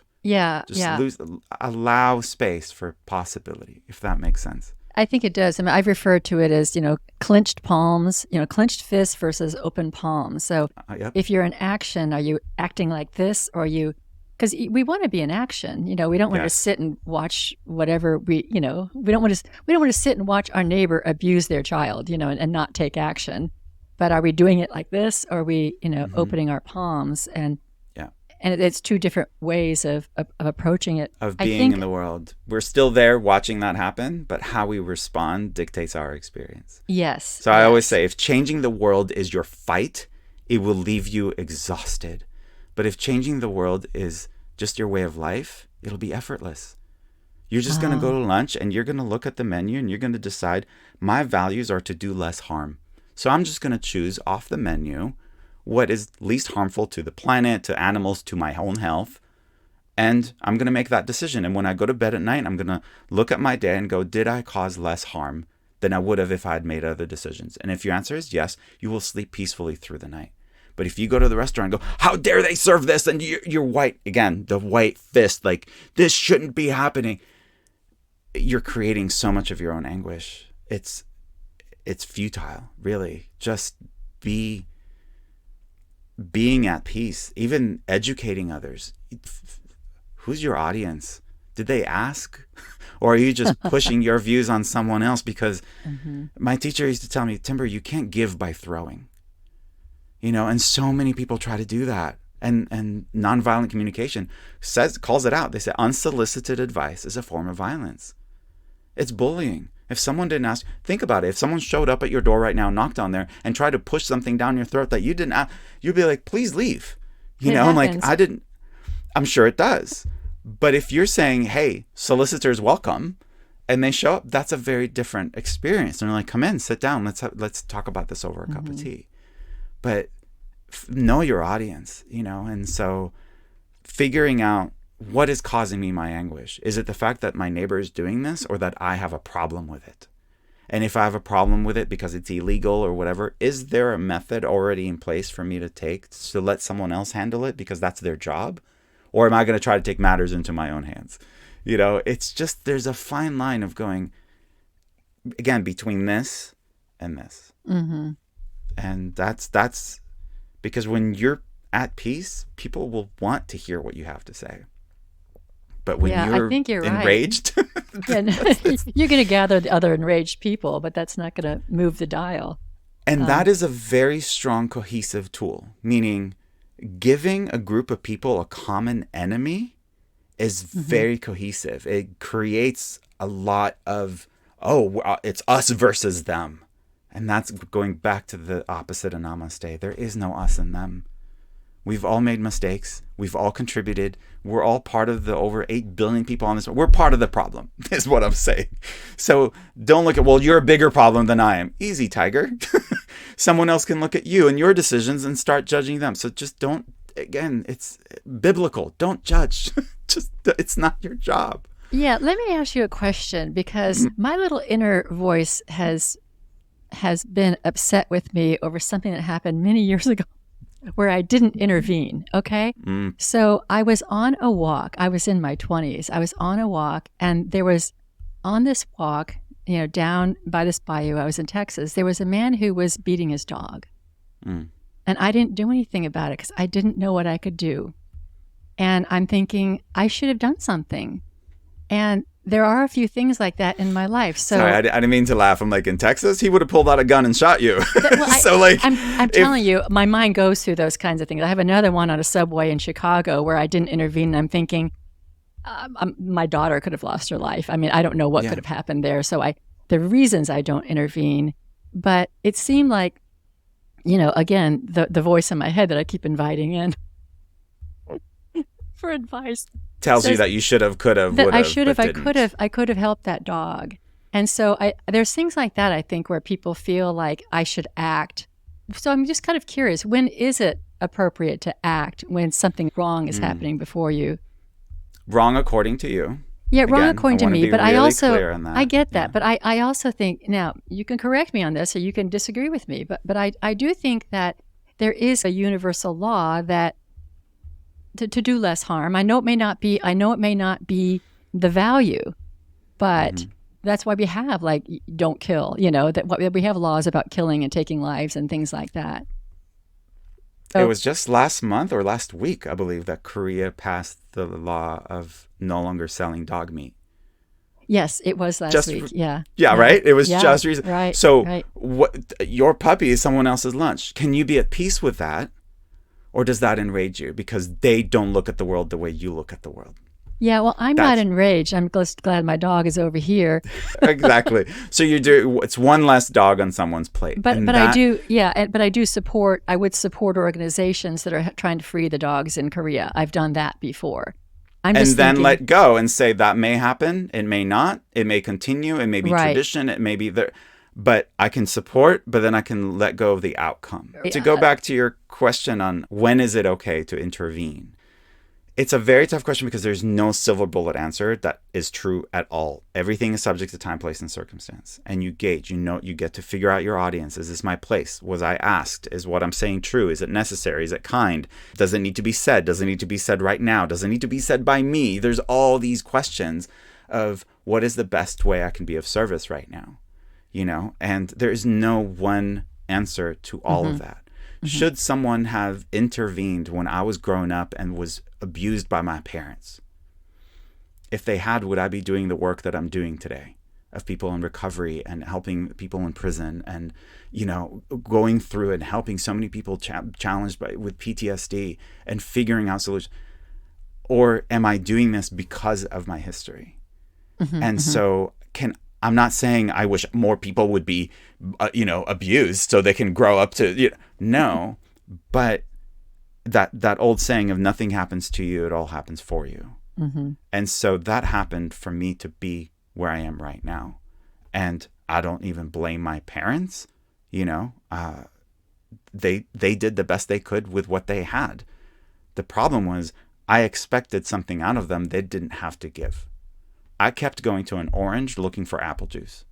Allow space for possibility, if that makes sense. I think it does. I mean, I've referred to it as, clinched palms, clinched fists versus open palms. So if you're in action, are you acting like this, or are you, because we want to be in action. We don't want to sit and watch whatever we don't want to sit and watch our neighbor abuse their child, and not take action. But are we doing it like this, or are we, opening our palms? And it's 2 different ways of approaching it. Of being in the world. We're still there watching that happen, but how we respond dictates our experience. Yes. So I always say, if changing the world is your fight, it will leave you exhausted. But if changing the world is just your way of life, it'll be effortless. You're just going to go to lunch and you're going to look at the menu and you're going to decide my values are to do less harm. So I'm just going to choose off the menu what is least harmful to the planet, to animals, to my own health. And I'm going to make that decision. And when I go to bed at night, I'm going to look at my day and go, did I cause less harm than I would have if I had made other decisions? And if your answer is yes, you will sleep peacefully through the night. But if you go to the restaurant and go, how dare they serve this? And you're white, again, the white fist, like, this shouldn't be happening. You're creating so much of your own anguish. It's futile, really. Just being at peace, even educating others. Who's your audience? Did they ask? Or are you just pushing your views on someone else? Because my teacher used to tell me, Timber, you can't give by throwing. And so many people try to do that. And nonviolent communication calls it out. They say unsolicited advice is a form of violence. It's bullying. If someone didn't ask, think about it. If someone showed up at your door right now, knocked on there, and tried to push something down your throat that you didn't ask, you'd be like, please leave. Like, I'm sure it does. But if you're saying, hey, solicitors welcome, and they show up, that's a very different experience. And they're like, come in, sit down. Let's talk about this over a cup of tea. But know your audience, and so figuring out what is causing me my anguish. Is it the fact that my neighbor is doing this, or that I have a problem with it? And if I have a problem with it because it's illegal or whatever, is there a method already in place for me to take to let someone else handle it because that's their job? Or am I going to try to take matters into my own hands? It's just, there's a fine line of going, again, between this and this. Mm-hmm. And that's because when you're at peace, people will want to hear what you have to say. But when I think you're enraged, right. You're going to gather the other enraged people, but that's not going to move the dial. And that is a very strong, cohesive tool, meaning giving a group of people a common enemy is very cohesive. It creates a lot of, it's us versus them. And that's going back to the opposite of Namaste. There is no us and them. We've all made mistakes. We've all contributed. We're all part of the over 8 billion people on this. We're part of the problem, is what I'm saying. So don't look at, well, you're a bigger problem than I am. Easy, tiger. Someone else can look at you and your decisions and start judging them. So just don't, again, it's biblical. Don't judge. It's not your job. Yeah, let me ask you a question, because my little inner voice has been upset with me over something that happened many years ago where I didn't intervene, okay? So I was on a walk. I was in my 20s. I was on a walk, and there was, on this walk, down by this bayou, I was in Texas, there was a man who was beating his dog. And I didn't do anything about it because I didn't know what I could do. And I'm thinking, I should have done something. And there are a few things like that in my life. So sorry, I didn't mean to laugh. I'm like, in Texas, he would have pulled out a gun and shot you. I'm telling you, my mind goes through those kinds of things. I have another one on a subway in Chicago where I didn't intervene. And I'm thinking, my daughter could have lost her life. I mean, I don't know what could have happened there. So the reasons I don't intervene, but it seemed like, again, the voice in my head that I keep inviting in for advice tells you that you should have, could have, would have, I could have helped that dog. And so there's things like that, I think, where people feel like I should act. So I'm just kind of curious, when is it appropriate to act when something wrong is happening before you? Wrong according to you. Yeah, wrong Again, according to me. But really I also, I get that. Yeah. But I also think, now you can correct me on this or you can disagree with me, but I do think that there is a universal law that to do less harm. I know it may not be the value, but that's why we have don't kill, that we have laws about killing and taking lives and things like that. So, it was just last month or last week, I believe, that Korea passed the law of no longer selling dog meat. Yes, it was last week. Yeah, right? It was just recent. Right. So what, your puppy is someone else's lunch. Can you be at peace with that? Or does that enrage you because they don't look at the world the way you look at the world? Yeah, well, I'm not enraged. I'm just glad my dog is over here. Exactly. So it's one less dog on someone's plate. But I would support organizations that are trying to free the dogs in Korea. I've done that before. I'm and just then thinking, let go and say that may happen, it may not, it may continue, it may be right. tradition, it may be there, but I can support, but then I can let go of the outcome. To go back to your question on when is it okay to intervene, it's a very tough question because there's no silver bullet answer that is true at all. Everything is subject to time, place, and circumstance. And you gauge, you get to figure out your audience. Is this my place? Was I asked? Is what I'm saying true? Is it necessary? Is it kind? Does it need to be said? Does it need to be said right now? Does it need to be said by me? There's all these questions of what is the best way I can be of service right now, and there is no one answer to all of that. Should someone have intervened when I was growing up and was abused by my parents? If they had, would I be doing the work that I'm doing today of people in recovery and helping people in prison and, going through and helping so many people challenged with PTSD and figuring out solutions? Or am I doing this because of my history? So I'm not saying I wish more people would be, abused so they can grow up to, no, but that old saying of nothing happens to you, it all happens for you. And so that happened for me to be where I am right now. And I don't even blame my parents, they did the best they could with what they had. The problem was I expected something out of them they didn't have to give. I kept going to an orange looking for apple juice.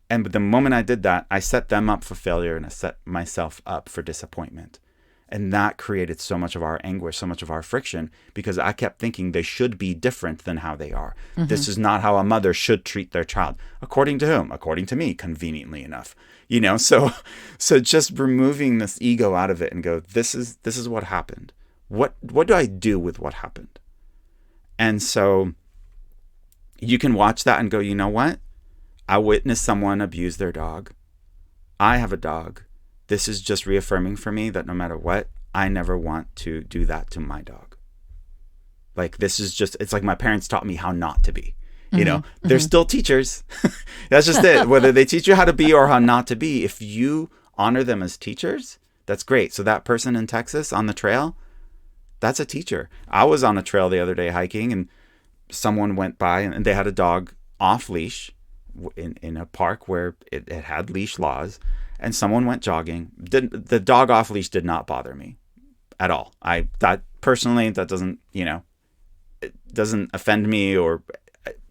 And the moment I did that, I set them up for failure and I set myself up for disappointment. And that created so much of our anguish, so much of our friction, because I kept thinking they should be different than how they are. This is not how a mother should treat their child. According to whom? According to me, conveniently enough. So just removing this ego out of it and go, this is what happened. What do I do with what happened? And so you can watch that and go, you know what? I witnessed someone abuse their dog. I have a dog. This is just reaffirming for me that no matter what, I never want to do that to my dog. Like, this is just, it's like my parents taught me how not to be. They're still teachers. That's just it. Whether they teach you how to be or how not to be, if you honor them as teachers, that's great. So that person in Texas on the trail, that's a teacher. I was on a trail the other day hiking and someone went by and they had a dog off leash in a park where it had leash laws, and someone went jogging. The dog off leash did not bother me at all. That doesn't, it doesn't offend me or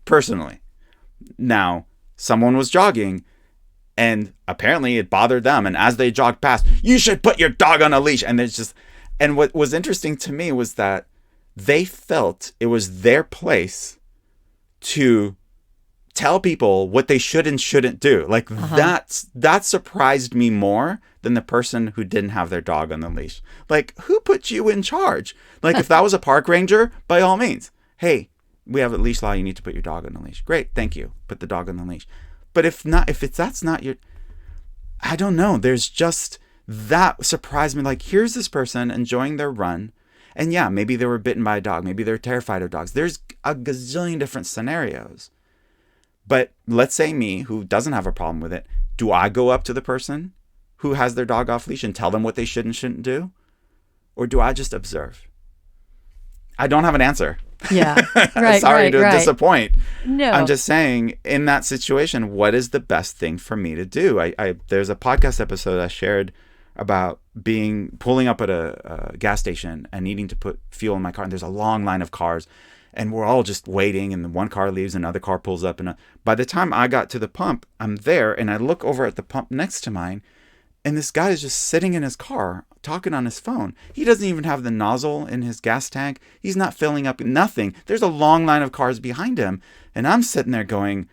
personally. Now, someone was jogging and apparently it bothered them. And as they jogged past, you should put your dog on a leash. And what was interesting to me was that they felt it was their place to tell people what they should and shouldn't do. Like that surprised me more than the person who didn't have their dog on the leash. Like, who put you in charge? Like, if that was a park ranger, by all means, hey, we have a leash law. You need to put your dog on the leash. Great. Thank you. Put the dog on the leash. But that's not your, I don't know. There's just that surprised me. Like, here's this person enjoying their run. And yeah, maybe they were bitten by a dog. Maybe they're terrified of dogs. There's a gazillion different scenarios. But let's say me, who doesn't have a problem with it, do I go up to the person who has their dog off leash and tell them what they should and shouldn't do? Or do I just observe? I don't have an answer. Yeah. Right. Sorry to disappoint. No. I'm just saying, in that situation, what is the best thing for me to do? There's a podcast episode I shared about pulling up at a gas station and needing to put fuel in my car. And there's a long line of cars and we're all just waiting. And then one car leaves, another car pulls up. And by the time I got to the pump, I'm there and I look over at the pump next to mine. And this guy is just sitting in his car talking on his phone. He doesn't even have the nozzle in his gas tank. He's not filling up nothing. There's a long line of cars behind him. And I'm sitting there going,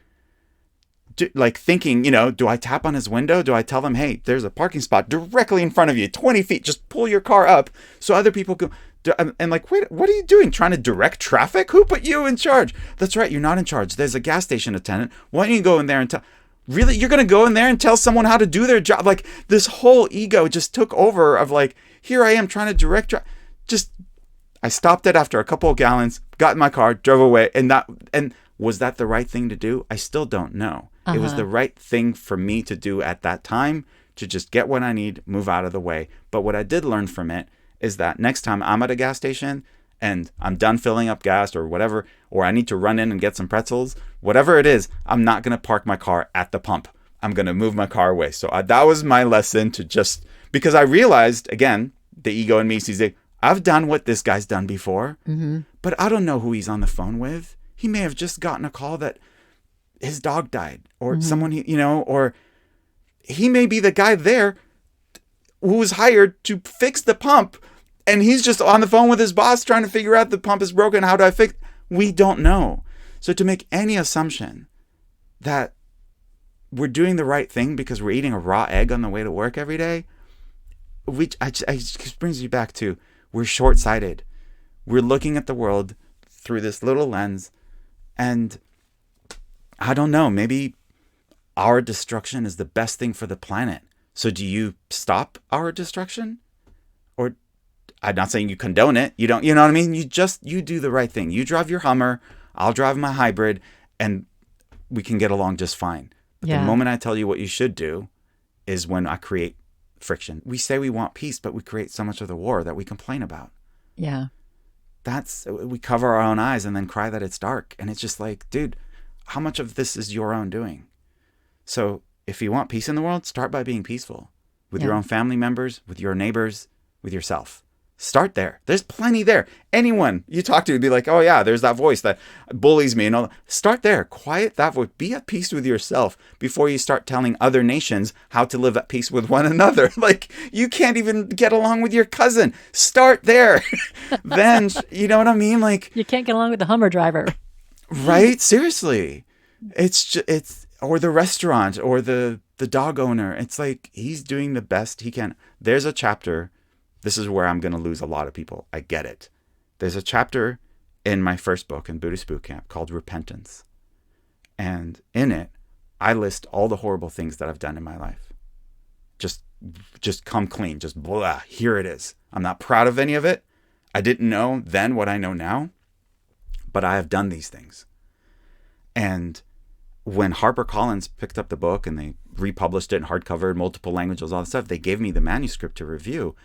thinking, do I tap on his window? Do I tell them, hey, there's a parking spot directly in front of you, 20 feet, just pull your car up so other people go. And like, wait, what are you doing? Trying to direct traffic? Who put you in charge? That's right. You're not in charge. There's a gas station attendant. Why don't you go in there and tell? Really? You're going to go in there and tell someone how to do their job? Like, this whole ego just took over of like, here I am trying to direct. I stopped it after a couple of gallons, got in my car, drove away. And was that the right thing to do? I still don't know. It was the right thing for me to do at that time, to just get what I need, move out of the way. But what I did learn from it is that next time I'm at a gas station and I'm done filling up gas or whatever, or I need to run in and get some pretzels, whatever it is, I'm not going to park my car at the pump. I'm going to move my car away. So that was my lesson, to just, because I realized, again, the ego in me sees it. I've done what this guy's done before, but I don't know who he's on the phone with. He may have just gotten a call that his dog died, or someone, or he may be the guy there who was hired to fix the pump, and he's just on the phone with his boss trying to figure out the pump is broken. How do I fix it? We don't know. So to make any assumption that we're doing the right thing because we're eating a raw egg on the way to work every day, it brings you back to, we're short-sighted. We're looking at the world through this little lens, and I don't know, maybe our destruction is the best thing for the planet. So do you stop our destruction? Or, I'm not saying you condone it. You don't, you know what I mean? You do the right thing. You drive your Hummer, I'll drive my hybrid, and we can get along just fine. But the moment I tell you what you should do is when I create friction. We say we want peace, but we create so much of the war that we complain about. Yeah. We cover our own eyes and then cry that it's dark. And it's just like, dude, how much of this is your own doing? So if you want peace in the world, start by being peaceful with your own family members, with your neighbors, with yourself. Start there. There's plenty there. Anyone you talk to would be like, oh yeah, there's that voice that bullies me and all that. Start there. Quiet that voice. Be at peace with yourself before you start telling other nations how to live at peace with one another. Like, you can't even get along with your cousin. Start there. Then, you know what I mean? Like, you can't get along with the Hummer driver. Right? Seriously. Or the restaurant, or the dog owner. It's like, he's doing the best he can. There's a chapter. This is where I'm going to lose a lot of people. I get it. There's a chapter in my first book in Buddhist Boot Camp called Repentance. And in it, I list all the horrible things that I've done in my life. Just come clean. Just blah. Here it is. I'm not proud of any of it. I didn't know then what I know now. But I have done these things. And when HarperCollins picked up the book and they republished it in hardcover, multiple languages, all that stuff, they gave me the manuscript to review.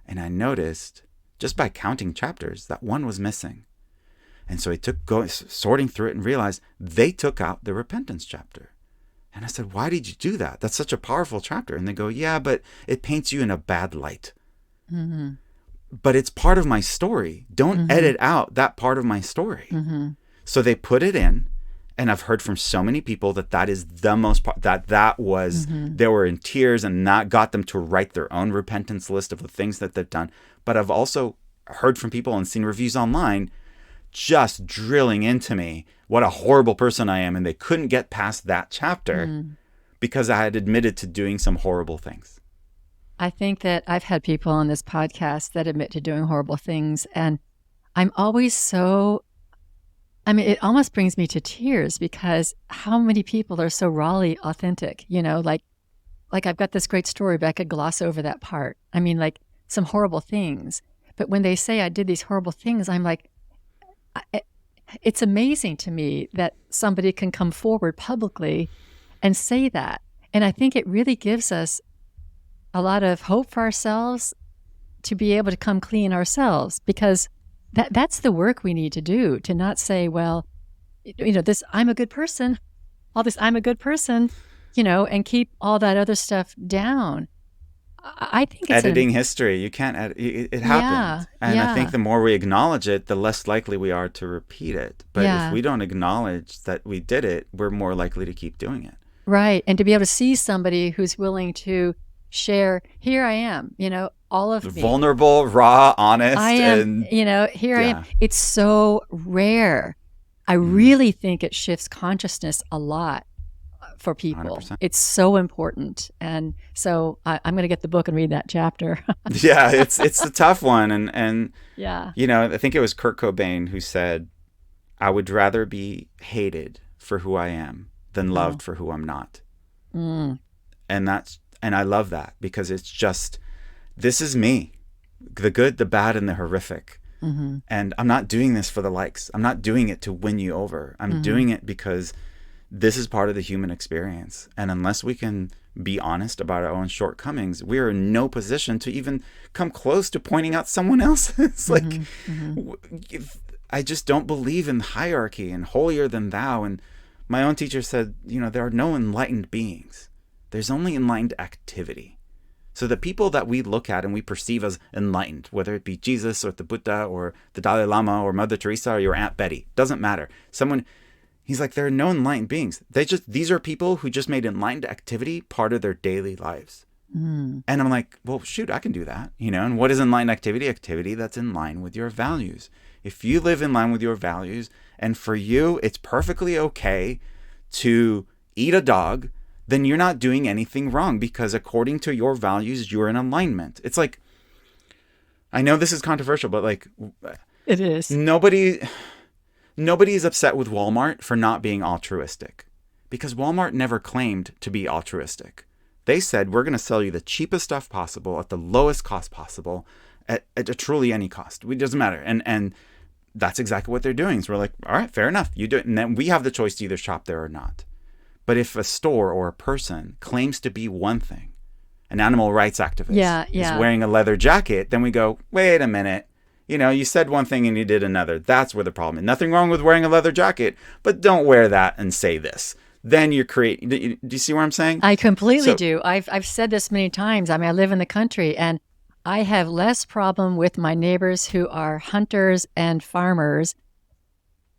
And I noticed, just by counting chapters, that one was missing. And so I sorting through it and realized they took out the repentance chapter. And I said, why did you do that? That's such a powerful chapter. And they go, yeah, but it paints you in a bad light. Mm-hmm. But it's part of my story. Don't edit out that part of my story. Mm-hmm. So they put it in. And I've heard from so many people that is the most part, that was, they were in tears, and that got them to write their own repentance list of the things that they've done. But I've also heard from people and seen reviews online just drilling into me what a horrible person I am. And they couldn't get past that chapter because I had admitted to doing some horrible things. I think that I've had people on this podcast that admit to doing horrible things. And I'm always it almost brings me to tears, because how many people are so rawly authentic, like I've got this great story, but I could gloss over that part. Like some horrible things. But when they say I did these horrible things, I'm like, it's amazing to me that somebody can come forward publicly and say that. And I think it really gives us a lot of hope for ourselves to be able to come clean ourselves, because that's the work we need to do, to not say, well, this, I'm a good person, all this, I'm a good person, and keep all that other stuff down. I think it's editing history. You can't edit. It happened. And I think the more we acknowledge it, the less likely we are to repeat it. But if we don't acknowledge that we did it, we're more likely to keep doing it. Right. And to be able to see somebody who's willing to share, here I am, all of me. Vulnerable, raw, honest. I am, here I am. It's so rare. I really think it shifts consciousness a lot for people. 100%. It's so important. And so I'm going to get the book and read that chapter. Yeah, it's a tough one. And I think it was Kurt Cobain who said, I would rather be hated for who I am than loved for who I'm not. And I love that, because it's just, this is me, the good, the bad, and the horrific. And I'm not doing this for the likes. I'm not doing it to win you over. I'm doing it because this is part of the human experience. And unless we can be honest about our own shortcomings, we are in no position to even come close to pointing out someone else. It's like, I just don't believe in hierarchy and holier than thou. And my own teacher said, there are no enlightened beings. There's only enlightened activity. So the people that we look at and we perceive as enlightened, whether it be Jesus or the Buddha or the Dalai Lama or Mother Teresa or your Aunt Betty, doesn't matter. He's like, there are no enlightened beings. These are people who just made enlightened activity part of their daily lives. And I'm like, well, shoot, I can do that. And what is enlightened activity? Activity that's in line with your values. If you live in line with your values, and for you, it's perfectly okay to eat a dog, then you're not doing anything wrong, because according to your values, you're in alignment. It's like, I know this is controversial, but like, it is. Nobody is upset with Walmart for not being altruistic, because Walmart never claimed to be altruistic. They said, we're going to sell you the cheapest stuff possible at the lowest cost possible at truly any cost. It doesn't matter. And that's exactly what they're doing. So we're like, all right, fair enough. You do it. And then we have the choice to either shop there or not. But if a store or a person claims to be one thing, an animal rights activist is wearing a leather jacket, then we go, wait a minute. You said one thing and you did another. That's where the problem is. Nothing wrong with wearing a leather jacket, but don't wear that and say this. Then you're creating. Do you see what I'm saying? I completely do. I've said this many times. I mean, I live in the country, and I have less problem with my neighbors who are hunters and farmers,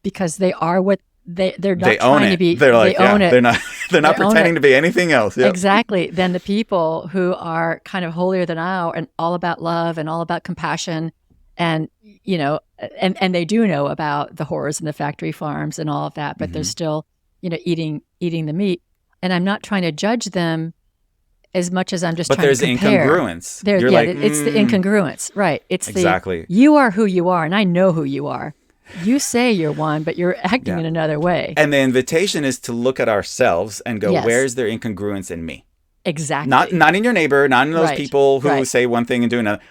because they are what they're not trying to be. They're like, they own it. They're not pretending to be anything else. Yep. Exactly. Than the people who are kind of holier than thou and all about love and all about compassion. And, and they do know about the horrors in the factory farms and all of that, but they're still, eating the meat. And I'm not trying to judge them as much as I'm just trying to compare. But there's incongruence. It's the incongruence, right? It's exactly. You are who you are, and I know who you are. You say you're one, but you're acting in another way. And the invitation is to look at ourselves and go, where's there incongruence in me? Exactly. Not in your neighbor, not in those people who say one thing and do another,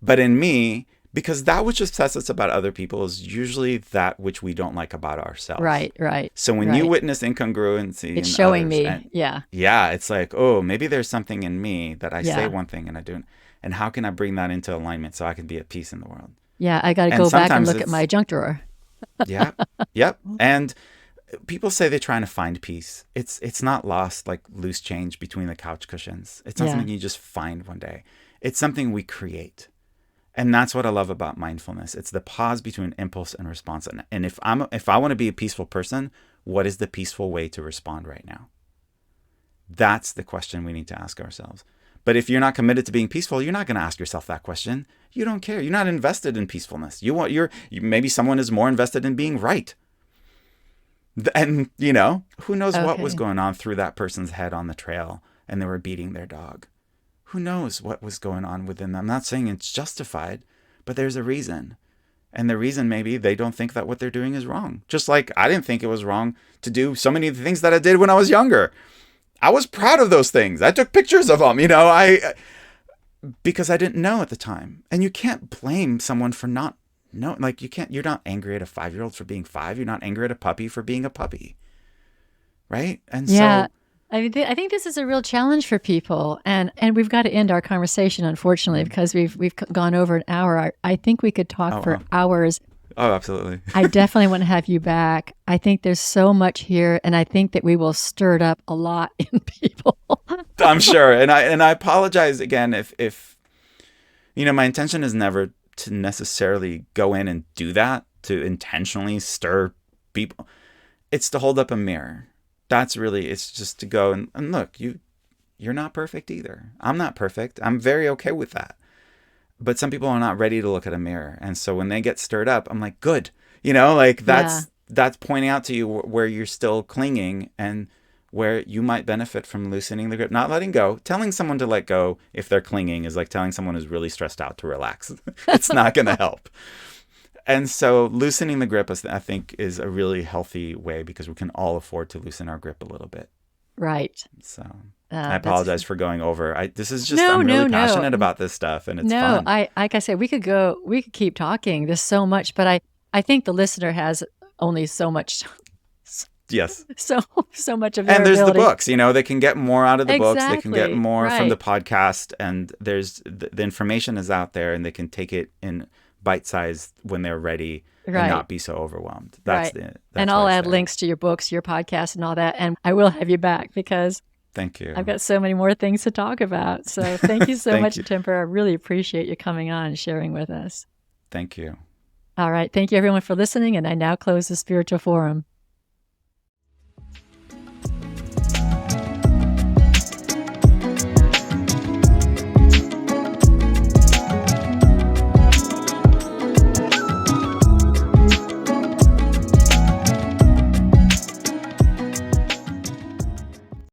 but in me. Because that which upsets us about other people is usually that which we don't like about ourselves. Right. So when you witness incongruency, it's showing me. It's like, oh, maybe there's something in me that I say one thing and I do, and how can I bring that into alignment so I can be at peace in the world? Yeah, I got to go back and look at my junk drawer. Yep. And people say they're trying to find peace. It's not lost like loose change between the couch cushions. It's not something you just find one day. It's something we create. And that's what I love about mindfulness. It's the pause between impulse and response. And if I want to be a peaceful person, what is the peaceful way to respond right now? That's the question we need to ask ourselves. But if you're not committed to being peaceful, you're not going to ask yourself that question. You don't care. You're not invested in peacefulness. Maybe someone is more invested in being right. And, who knows what was going on through that person's head on the trail, and they were beating their dog. Who knows what was going on within them? I'm not saying it's justified, but there's a reason. And the reason maybe they don't think that what they're doing is wrong. Just like I didn't think it was wrong to do so many of the things that I did when I was younger. I was proud of those things. I took pictures of them, because I didn't know at the time. And you can't blame someone for not knowing. Like you're not angry at a 5-year-old for being 5. You're not angry at a puppy for being a puppy. Right? And so I think this is a real challenge for people, and we've got to end our conversation, unfortunately, because we've gone over an hour. I think we could talk for hours. Oh, absolutely. I definitely want to have you back. I think there's so much here, and I think that we will stir it up a lot in people. I'm sure, and I apologize again if my intention is never to necessarily go in and do that, to intentionally stir people. It's to hold up a mirror. That's really, it's just to go and look, you're not perfect either. I'm not perfect. I'm very okay with that. But some people are not ready to look at a mirror. And so when they get stirred up, I'm like, good. That's pointing out to you where you're still clinging and where you might benefit from loosening the grip, not letting go. Telling someone to let go if they're clinging is like telling someone who's really stressed out to relax. It's not going to help. And so loosening the grip, I think, is a really healthy way, because we can all afford to loosen our grip a little bit. Right. So I apologize for going over. I'm really passionate about this stuff, and it's fun. Like I said, we could keep talking. There's so much, but I think the listener has only so much Yes. So much of their And there's ability. the books, they can get more out of the books. They can get Exactly, more from the right. podcast, and there's the information is out there, and they can take it in bite size when they're ready and Right. not be so overwhelmed. Right. And That's why I'll it's add there. links to your books, your podcast, and all that. And I will have you back because Thank you. I've got so many more things to talk about. So thank you so Thank much, you. Timber. I really appreciate you coming on and sharing with us. Thank you. All right. Thank you, everyone, for listening. And I now close the Spiritual Forum.